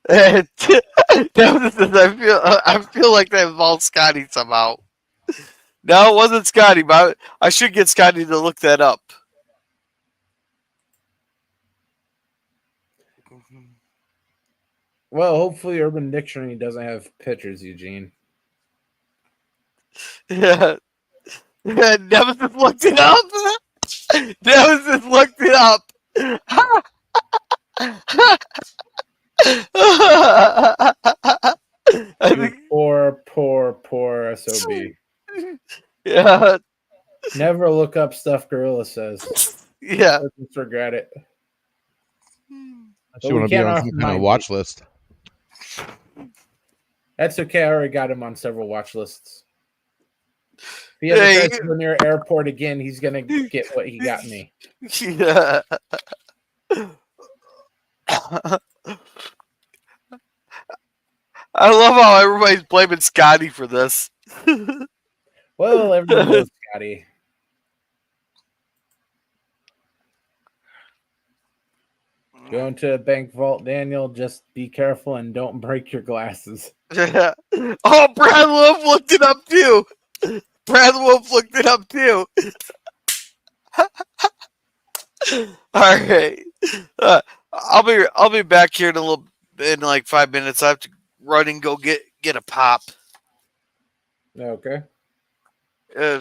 S3: And I feel like that involves Scotty somehow. No, it wasn't Scotty, but I should get Scotty to look that up.
S2: Well, hopefully Urban Dictionary doesn't have pictures, Eugene.
S3: Yeah. Nemesis looked it up. Nemesis looked it up. I
S2: You
S3: think,
S2: poor SOB.
S3: yeah.
S2: Never look up stuff Gorilla says.
S3: Yeah.
S2: Just regret it.
S7: I
S2: But
S7: should
S2: we
S7: want to be
S2: can't
S7: on some kind of
S2: remind
S7: watch list.
S2: That's okay. I already got him on several watch lists. If he ever
S3: Hey.
S2: tries to go near airport again, he's gonna get what he got me.
S3: Yeah. I love how everybody's blaming Scotty for this.
S2: Well, everyone knows Scotty. Going to a bank vault, Daniel. Just be careful and don't break your glasses.
S3: Yeah. Oh, Brad Wolf looked it up too. Brad Wolf looked it up too. All right. I'll be back here in like 5 minutes. I have to run and go get a pop.
S2: Okay.
S3: I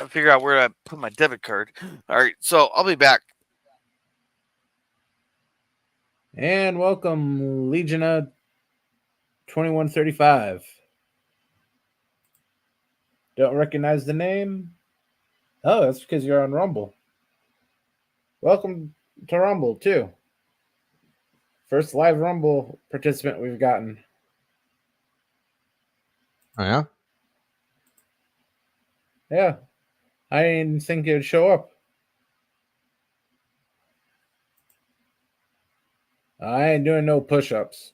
S3: figure out where I put my debit card. All right, so I'll be back.
S2: And welcome, Legiona 2135. Don't recognize the name? Oh, that's because you're on Rumble. Welcome to Rumble, too. First live Rumble participant we've gotten.
S7: Oh, yeah?
S2: Yeah. I didn't think it would show up. I ain't doing no push-ups.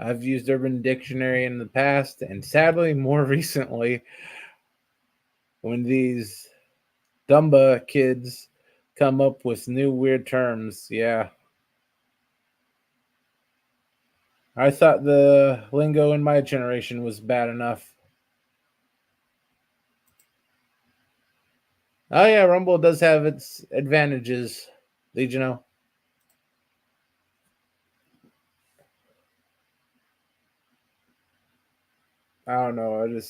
S2: I've used Urban Dictionary in the past, and sadly, more recently, when these Dumba kids come up with new weird terms, yeah. I thought the lingo in my generation was bad enough. Oh yeah, Rumble does have its advantages, did you know? I don't know.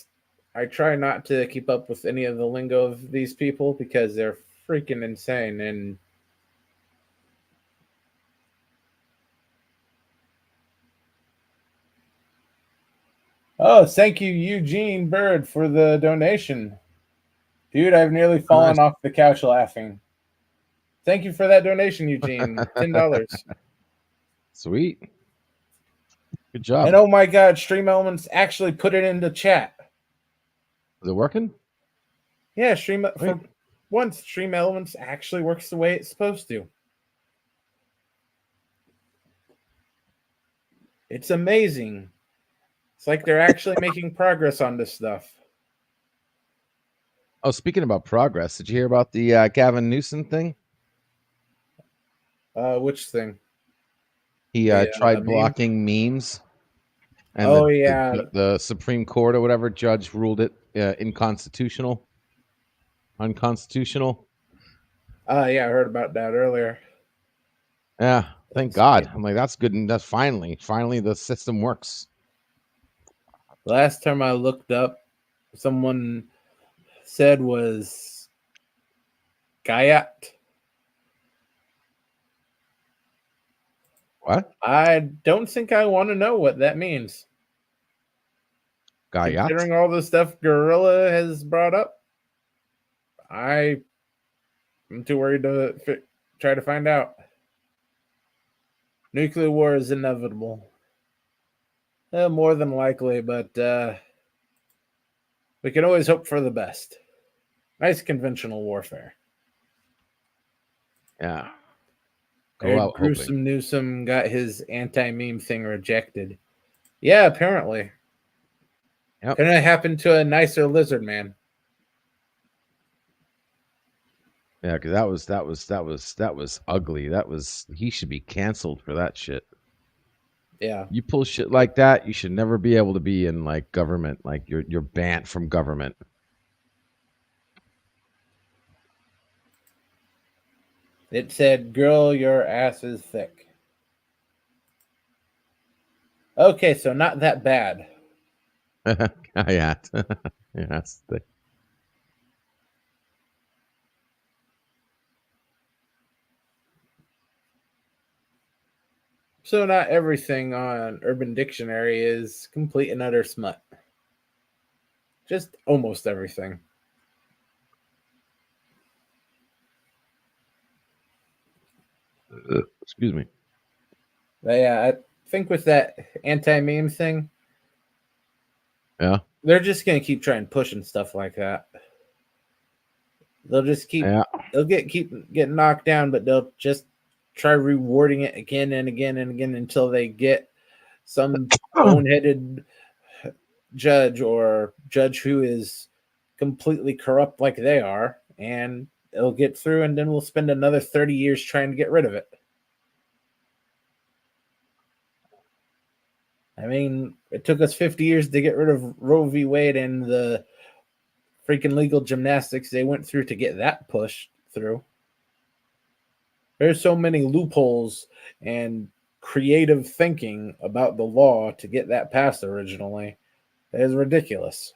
S2: I try not to keep up with any of the lingo of these people because they're freaking insane. And oh, thank you, Eugene Bird, for the donation. Dude, I've nearly fallen off the couch laughing. Thank you for that donation, Eugene. $10.
S7: Sweet. Good job.
S2: And oh my god, Stream Elements actually put it into chat.
S7: Is it working?
S2: Yeah, for once, Stream Elements actually works the way it's supposed to. It's amazing. It's like they're actually making progress on this stuff.
S7: Oh, speaking about progress, did you hear about the Gavin Newsom thing?
S2: Which thing?
S7: He tried blocking memes. And the Supreme Court or whatever judge ruled it unconstitutional.
S2: Yeah, I heard about that earlier.
S7: Yeah, thank God. I'm like, that's good. And that's finally the system works.
S2: Last time I looked up, someone said was Gayat.
S7: What?
S2: I don't think I want to know what that means.
S7: Gayat?
S2: Considering all the stuff Gorilla has brought up, I'm too worried to try to find out. Nuclear war is inevitable. More than likely, but we can always hope for the best. Nice conventional warfare.
S7: Yeah. Go out
S2: Gruesome
S7: hoping.
S2: Newsom got his anti-meme thing rejected. Yeah, apparently.
S7: Yep.
S2: Couldn't have happened to a nicer lizard man.
S7: Yeah, because that was ugly. He should be canceled for that shit.
S2: Yeah.
S7: You pull shit like that, you should never be able to be in like government. Like you're banned from government.
S2: It said, "Girl, your ass is thick." Okay, so not that bad.
S7: Yeah, yeah, that's the.
S2: So not everything on Urban Dictionary is complete and utter smut. Just almost everything.
S7: Excuse me.
S2: But yeah, I think with that anti-meme thing,
S7: Yeah,
S2: they're just gonna keep trying pushing stuff like that. They'll just keep keep getting knocked down, but they'll just try rewarding it again and again and again until they get some boneheaded judge or judge who is completely corrupt like they are, and it'll get through, and then we'll spend another 30 years trying to get rid of it. I mean, it took us 50 years to get rid of Roe v. Wade and the freaking legal gymnastics they went through to get that pushed through. There's so many loopholes and creative thinking about the law to get that passed originally. It is ridiculous.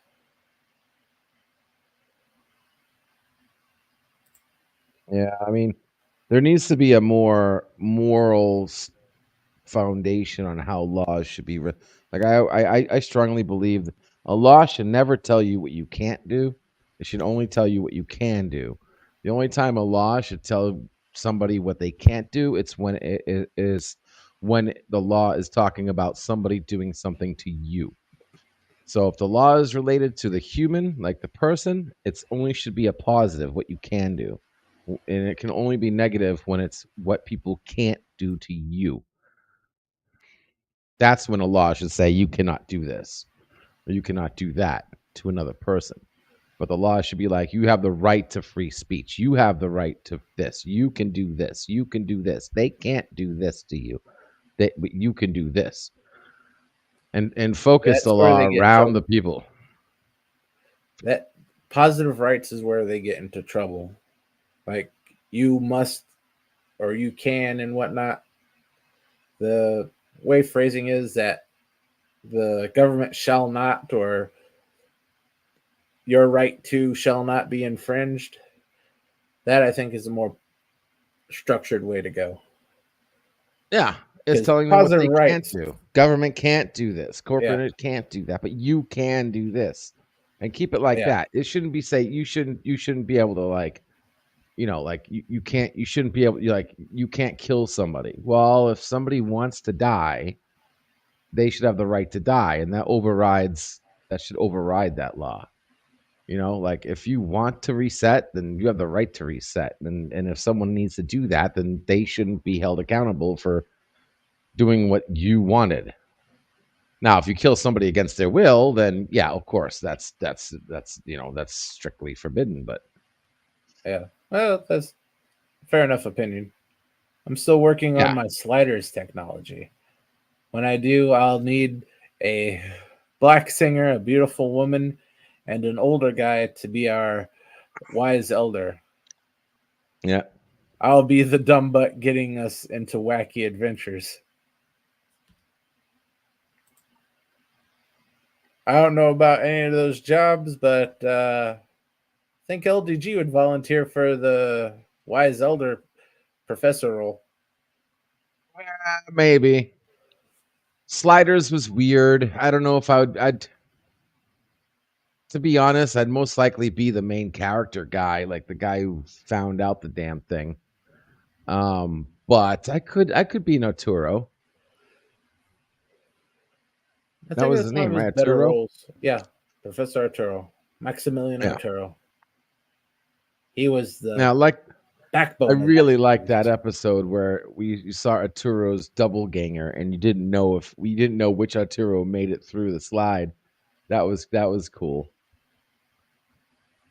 S7: Yeah, I mean, there needs to be a more moral foundation on how laws should be. Like I strongly believe a law should never tell you what you can't do. It should only tell you what you can do. The only time a law should tell somebody what they can't do, it's when it is when the law is talking about somebody doing something to you. So if the law is related to the human, like the person, it's only should be a positive, what you can do. And it can only be negative when it's what people can't do to you. That's when a law should say you cannot do this or you cannot do that to another person. But the law should be like, you have the right to free speech. You have the right to this. You can do this. You can do this. They can't do this to you. But you can do this. And focus the
S2: That's where
S7: law
S2: they get in
S7: around the
S2: trouble.
S7: people.
S2: That positive rights is where they get into trouble. Like you must or you can and whatnot. The way phrasing is that the government shall not or your right to shall not be infringed. That I think is a more structured way to go.
S7: Yeah. It's
S2: 'Cause
S7: telling them what they
S2: positive
S7: can't
S2: rights,
S7: do. Government can't do this.
S2: yeah,
S7: Corporate can't do that, but you can do this. And keep it like
S2: yeah,
S7: that. It shouldn't be say you shouldn't be able to like, like you shouldn't be able you can't kill somebody. Well, if somebody wants to die, they should have the right to die, and that should override that law. Like if you want to reset, then you have the right to reset. And if someone needs to do that, then they shouldn't be held accountable for doing what you wanted. Now, if you kill somebody against their will, then yeah, of course, that's strictly forbidden. But
S2: yeah. Well, that's fair enough opinion. I'm still working on
S7: yeah,
S2: my sliders technology. When I do, I'll need a black singer, a beautiful woman, and an older guy to be our wise elder.
S7: yeah.
S2: I'll be the dumb butt getting us into wacky adventures. I don't know about any of those jobs, but I think LDG would volunteer for the wise elder professor role.
S7: Maybe Sliders was weird. I don't know if I'd to be honest, I'd most likely be the main character guy, like the guy who found out the damn thing. But I could be Noturo.
S2: I
S7: That
S2: think
S7: was
S2: that's
S7: his
S2: one of
S7: name,
S2: his
S7: right?
S2: better
S7: Arturo?
S2: roles. Yeah, Professor Arturo, Maximilian
S7: Yeah.
S2: Arturo. He was
S7: Now,
S2: the
S7: like I
S2: backbone of that
S7: really liked that
S2: series.
S7: episode where you saw Arturo's double ganger and you didn't know which Arturo made it through the slide. That was cool.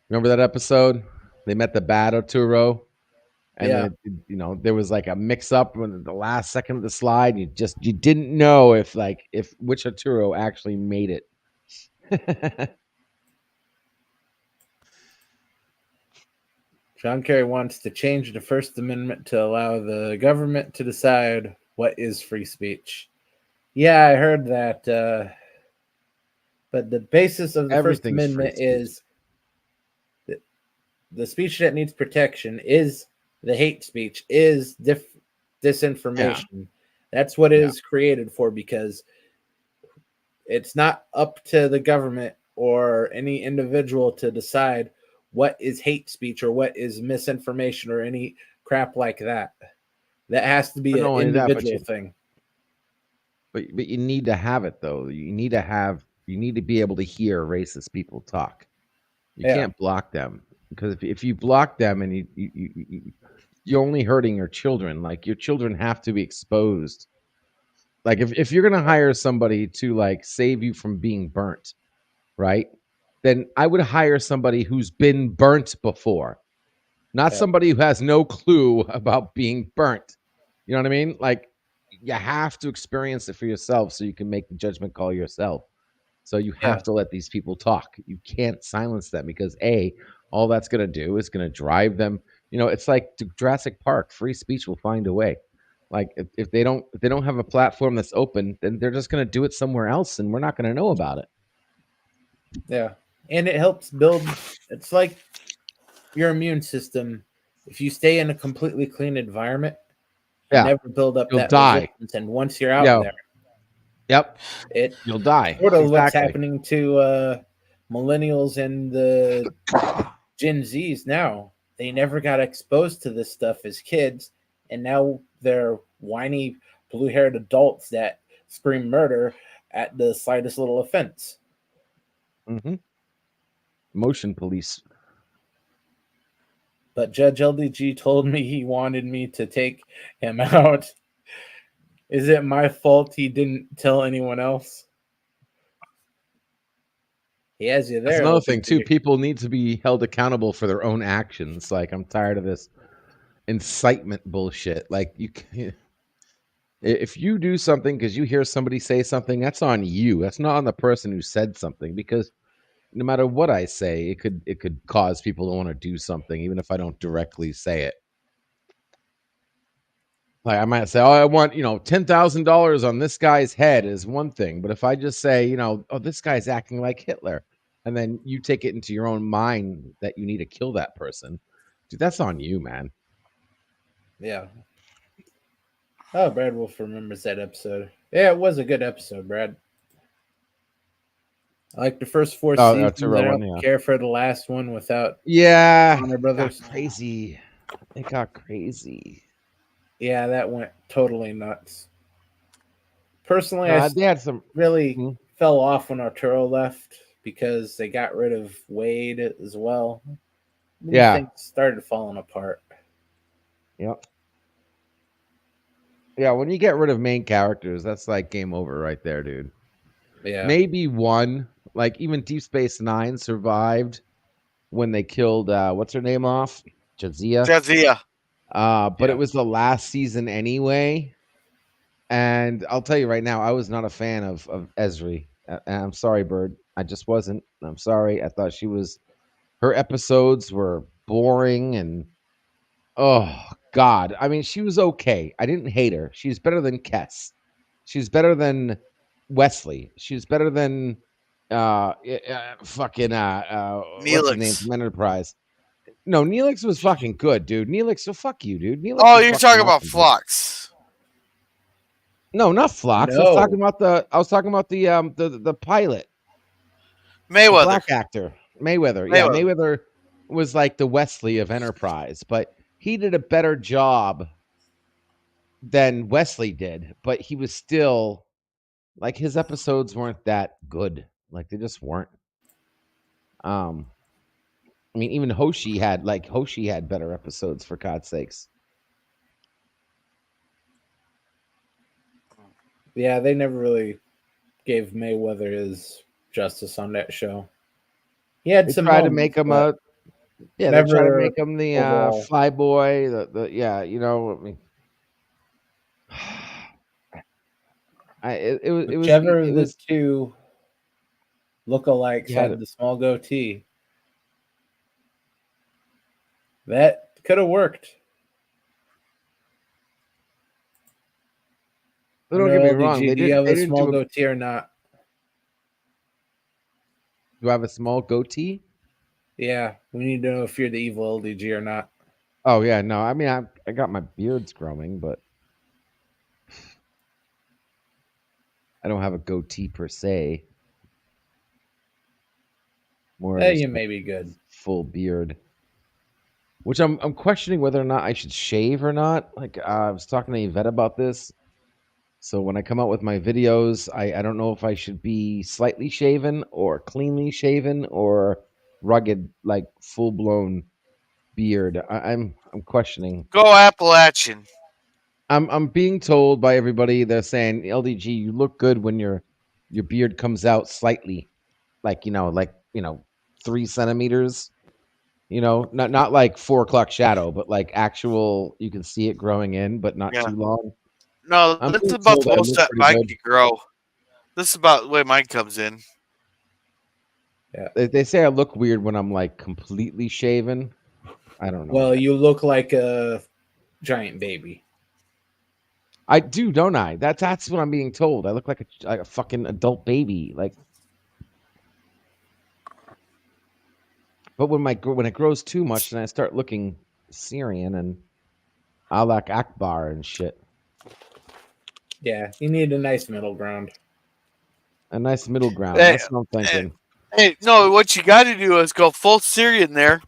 S7: Remember that episode? They met the bad Arturo, and
S2: Yeah,
S7: then there was like a mix up when the last second of the slide. You didn't know if which Arturo actually made it.
S2: John Kerry wants to change the First Amendment to allow the government to decide what is free speech. Yeah, I heard that. But the basis of the First
S7: Everything's free
S2: Amendment
S7: speech.
S2: is the speech that needs protection is the hate speech, is disinformation. That's what it
S7: Yeah.
S2: is created for, because it's not up to the government or any individual to decide what is hate speech or what is misinformation or any crap like that. That has to be
S7: But
S2: an
S7: not only that,
S2: individual thing.
S7: but you need to have it though. You need to be able to hear racist people talk. You
S2: Yeah,
S7: can't block them, because if you block them and you're only hurting your children. Like your children have to be exposed. Like if you're gonna hire somebody to like save you from being burnt, right? Then I would hire somebody who's been burnt before, not
S2: yeah,
S7: somebody who has no clue about being burnt. You know what I mean? Like you have to experience it for yourself so you can make the judgment call yourself. So you
S2: yeah,
S7: have to let these people talk. You can't silence them because all that's going to do is going to drive them. It's like Jurassic Park. Free speech will find a way. Like if they don't have a platform that's open, then they're just going to do it somewhere else, and we're not going to know about it.
S2: yeah. And it helps build. It's like your immune system. If you stay in a completely clean environment, you
S7: Yeah,
S2: never build up
S7: you'll
S2: that
S7: die.
S2: resistance. And once you're out
S7: Yeah,
S2: there,
S7: yep,
S2: it
S7: you'll die.
S2: sort of what's
S7: Exactly.
S2: happening to millennials and the Gen Zs now. They never got exposed to this stuff as kids, and now they're whiny, blue-haired adults that scream murder at the slightest little offense.
S7: hmm Motion police.
S2: But Judge LDG told me he wanted me to take him out. Is it my fault he didn't tell anyone else? He has you there.
S7: That's another
S2: looking
S7: thing
S2: for
S7: too.
S2: you.
S7: People need to be held accountable for their own actions. Like, I'm tired of this incitement bullshit. Like, if you do something because you hear somebody say something, that's on you. That's not on the person who said something. Because no matter what I say, it could cause people to want to do something, even if I don't directly say it. Like, I might say, "Oh, I want $10,000 on this guy's head," is one thing, but if I just say, "Oh, this guy's acting like Hitler," and then you take it into your own mind that you need to kill that person, dude, that's on you, man.
S2: Yeah. Oh, Brad Wolf remembers that episode. Yeah, it was a good episode, Brad. I like the first 4
S7: Oh,
S2: seasons.
S7: Tyrell
S2: I
S7: one,
S2: don't
S7: yeah.
S2: care for the last one without
S7: Yeah,
S2: Warner
S7: it
S2: Brothers.
S7: got crazy. It got crazy.
S2: Yeah, that went totally nuts. Personally,
S7: They had some.
S2: really fell off when Arturo left because they got rid of Wade as well.
S7: Yeah.
S2: Things started falling apart.
S7: Yep. Yeah, when you get rid of main characters, that's like game over right there, dude.
S2: Yeah.
S7: Maybe one, like even Deep Space Nine survived when they killed what's her name off? Jadzia.
S3: Jadzia.
S7: But it was the last season anyway. And I'll tell you right now, I was not a fan of Ezri. And I'm sorry, Bird. I just wasn't. I'm sorry. I thought her episodes were boring and oh God. I mean, she was okay. I didn't hate her. She's better than Kess. She's better than Wesley. She's better than fucking what's his name
S3: Neelix.
S7: from Enterprise. No, Neelix was fucking good, dude. Neelix, so fuck you, dude. Neelix
S3: Oh,
S7: was
S3: you're
S7: fucking
S3: talking about
S7: awesome, dude.
S3: Phlox.
S7: No, not Phlox. I
S2: No.
S7: was talking about the pilot. The
S3: Mayweather.
S7: black actor. Mayweather. Yeah, Mayweather was like the Wesley of Enterprise, but he did a better job than Wesley did, but he was still like his episodes weren't that good. Like they just weren't. I mean, even Hoshi had better episodes, for God's sakes.
S2: Yeah, they never really gave Mayweather his justice on that show. He had
S7: They
S2: some
S7: tried to
S2: moments,
S7: make him
S2: but
S7: they try to
S2: never
S7: make him the
S2: overall.
S7: fly boy. I mean,
S2: Whichever
S7: it
S2: of
S7: was
S2: the two lookalikes
S7: had
S2: had the small goatee. That could have worked.
S7: Don't get me
S2: LDG,
S7: wrong.
S2: do you have
S7: They
S2: a
S7: didn't
S2: small
S7: do
S2: goatee or not?
S7: Do I have a small goatee?
S2: Yeah, we need to know if you're the evil LDG or not.
S7: Oh yeah, no. I mean, I got my beards growing, but I don't have a goatee per se. More
S2: Hey,
S7: just
S2: you
S7: a
S2: may be good.
S7: full beard. Which I'm questioning whether or not I should shave or not. Like I was talking to Yvette about this. So when I come out with my videos, I don't know if I should be slightly shaven or cleanly shaven or rugged, like full blown beard. I'm questioning.
S3: Go Appalachian.
S7: I'm being told by everybody, they're saying, LDG, you look good when your beard comes out slightly, like 3 centimeters. Not like 4 o'clock shadow, but like actual, you can see it growing in, but not too long.
S3: No,
S7: I'm
S3: this is
S7: being
S3: about
S7: told
S3: the
S7: I
S3: most
S7: look
S3: that
S7: pretty
S3: mine
S7: good.
S3: can grow. This is about the way mine comes in.
S7: They say I look weird when I'm like completely shaven. I don't know.
S2: Well, you look like a giant baby.
S7: I do, don't I? That's what I'm being told. I look like a fucking adult baby. Like, but when it grows too much, then I start looking Syrian and Alak Akbar and shit.
S2: Yeah, you need a nice middle ground.
S7: A nice middle ground.
S3: Hey,
S7: That's what I'm thinking.
S3: Hey, no, what you got to do is go full Syrian there.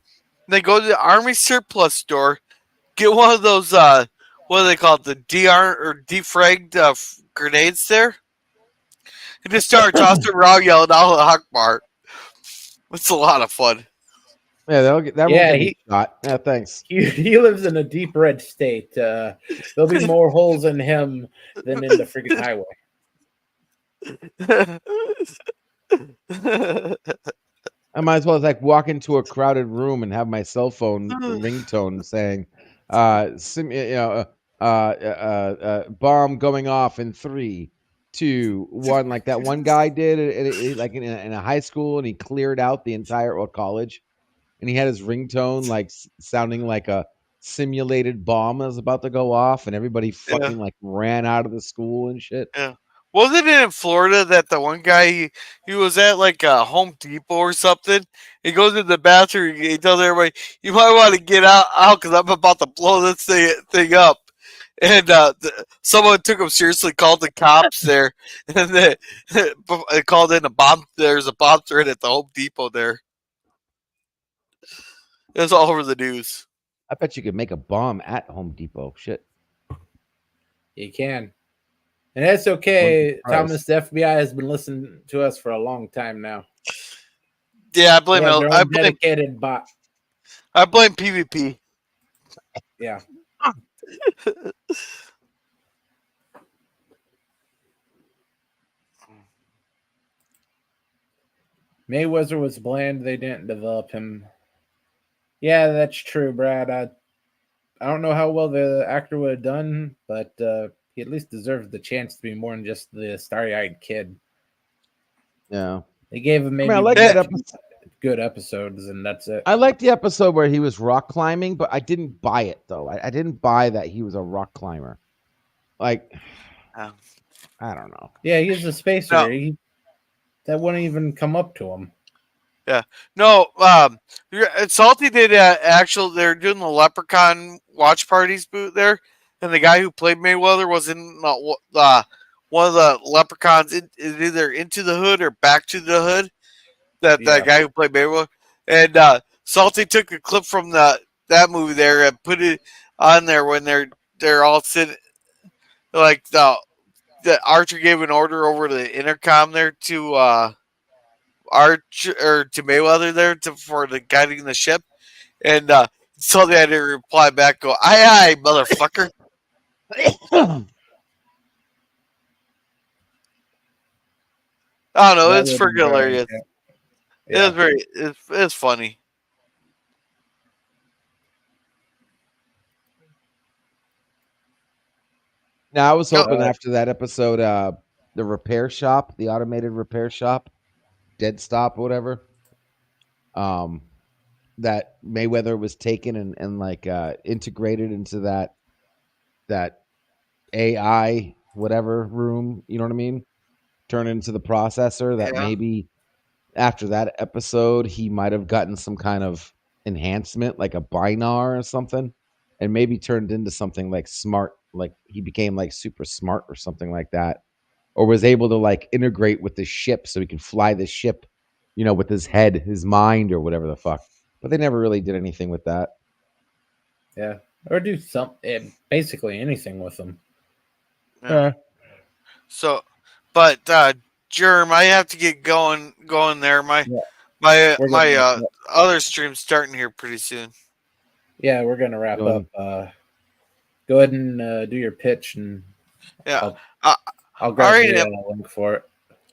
S3: Then go to the Army surplus store. Get one of those, what do they call it? The DR or defragged grenades there. And just start tossing around yelling Allah Akbar. It's a lot of fun.
S7: Yeah, that
S2: Yeah,
S7: won't get me shot. Yeah, thanks.
S2: he lives in a deep red state. There'll be more holes in him than in the freaking highway.
S7: I might as well like walk into a crowded room and have my cell phone ringtone saying, bomb going off in 3, 2, 1," like that one guy did, like in a high school, and he cleared out the entire college, and he had his ringtone like sounding like a simulated bomb that was about to go off, and everybody fucking like ran out of the school and shit.
S3: Yeah. Wasn't it in Florida that the one guy he was at like a Home Depot or something? He goes in the bathroom. He tells everybody, "You might want to get out because I'm about to blow this thing up." And someone took him seriously, called the cops there, and they called in a bomb. There's a bomb threat at the Home Depot there. It was all over the news.
S7: I bet you could make a bomb at Home Depot. Shit.
S2: You can. And that's okay, Thomas. The FBI has been listening to us for a long time now.
S3: Yeah, I blame
S2: dedicated bot.
S3: I blame PvP.
S2: Yeah. Mayweather was bland. They didn't develop him. Yeah, that's true, Brad. I don't know how well the actor would have done, but he at least deserves the chance to be more than just the starry-eyed kid.
S7: Yeah.
S2: They gave him maybe good episodes, and that's it.
S7: I like the episode where he was rock climbing, but I didn't buy it, though. I didn't buy that he was a rock climber. Like, I don't know.
S2: Yeah, he's a spacer. No. That wouldn't even come up to him.
S3: Yeah. No, Salty did they're doing the Leprechaun watch parties boot there, and the guy who played Mayweather was in one of the Leprechauns either Into the Hood or Back to the Hood. That guy who played Mayweather. And Salty took a clip from that movie there and put it on there when they're all sitting, like the Archer gave an order over the intercom there to Archer or to Mayweather there for the guiding the ship, and Salty had to reply back, "Go, aye, motherfucker." I don't know. It's freaking hilarious. Yeah. It's funny.
S7: Now I was hoping after that episode, the repair shop, the automated repair shop, Dead Stop, whatever, that Mayweather was taken and like integrated into that AI whatever room, you know what I mean? Turn into the processor. That maybe after that episode he might have gotten some kind of enhancement, like a binar or something, and maybe turned into something like smart, like he became like super smart or something like that, or was able to like integrate with the ship so he could fly the ship, you know, with his head, his mind, or whatever the fuck. But they never really did anything with that.
S2: Yeah, or do something, basically anything with them.
S3: Yeah. So, but Germ, I have to get going there. My other stream's starting here pretty soon.
S2: Yeah, we're gonna wrap up. Go ahead and do your pitch, and I'll grab the link for it.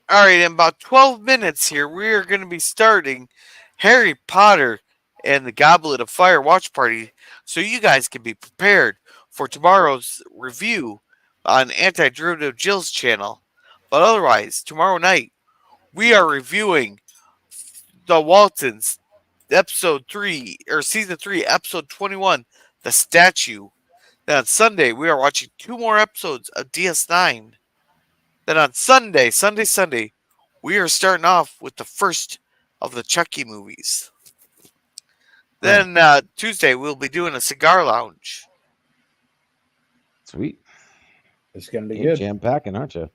S3: All right, in about 12 minutes here, we are going to be starting Harry Potter and the Goblet of Fire watch party, so you guys can be prepared for tomorrow's review on Anti-Derivative Jill's channel. But otherwise, tomorrow night, we are reviewing The Waltons, episode 3, or season 3, episode 21, The Statue. Then on Sunday, we are watching 2 more episodes of DS9. Then on Sunday, we are starting off with the first of the Chucky movies. Then Tuesday, we'll be doing a cigar lounge.
S7: Sweet.
S2: It's going to be good.
S7: Jam-packing, aren't you?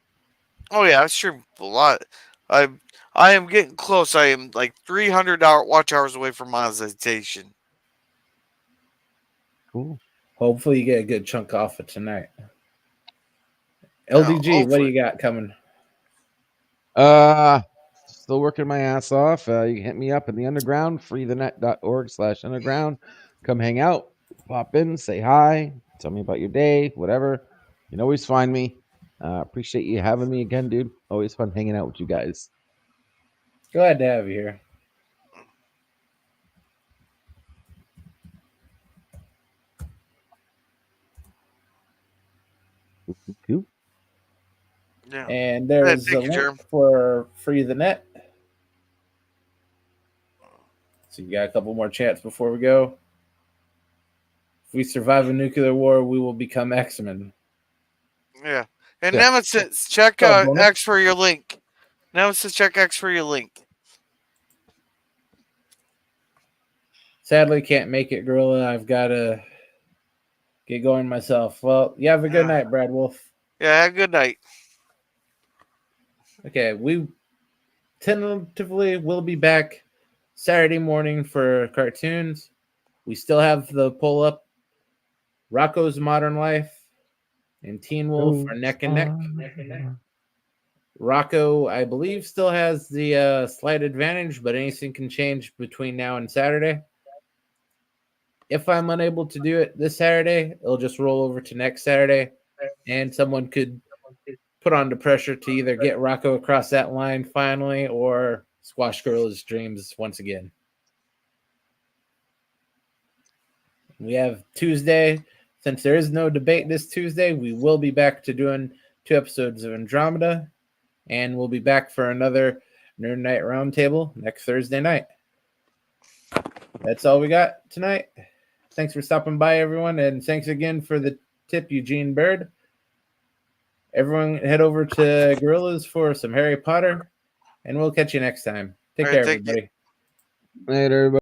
S3: Oh, yeah, I stream a lot. I am getting close. I am like 300 watch hours away from monetization.
S7: Cool.
S2: Hopefully you get a good chunk off of tonight. LDG, what do you got coming?
S7: Just still working my ass off. You can hit me up in the underground, freethenet.org/underground. Come hang out, pop in, say hi, tell me about your day, whatever. You can always find me. Appreciate you having me again, dude. Always fun hanging out with you guys.
S2: Glad to have you here.
S7: Cool.
S3: Yeah.
S2: And there's
S3: Thank
S2: a
S3: you,
S2: link
S3: Germ.
S2: for Free the Net. So you got a couple more chats before we go. If we survive a nuclear war, we will become X-Men.
S3: Yeah. And
S2: Yeah.
S3: Nemesis, check
S2: What's up, bonus?
S3: X for your link. Nemesis, check X for your link.
S2: Sadly, can't make it, Gorilla. I've got to get going myself. Well, you have a good night, Brad Wolf.
S3: Yeah, have a good night.
S2: Okay, we tentatively will be back Saturday morning for cartoons. We still have the pull up. Rocco's Modern Life and Teen Wolf are neck and neck. Rocco, I believe, still has the slight advantage, but anything can change between now and Saturday. If I'm unable to do it this Saturday, it'll just roll over to next Saturday, and someone could put on the pressure to either get Rocco across that line finally or squash Gorilla's dreams once again. We have Tuesday. Since there is no debate this Tuesday, we will be back to doing 2 episodes of Andromeda, and we'll be back for another Nerd Night Roundtable next Thursday night. That's all we got tonight. Thanks for stopping by, everyone, and thanks again for the tip, Eugene Bird. Everyone head over to Gorillas for some Harry Potter, and we'll catch you next time. Take care,
S3: Thank you.
S2: everybody.
S7: Later, everybody.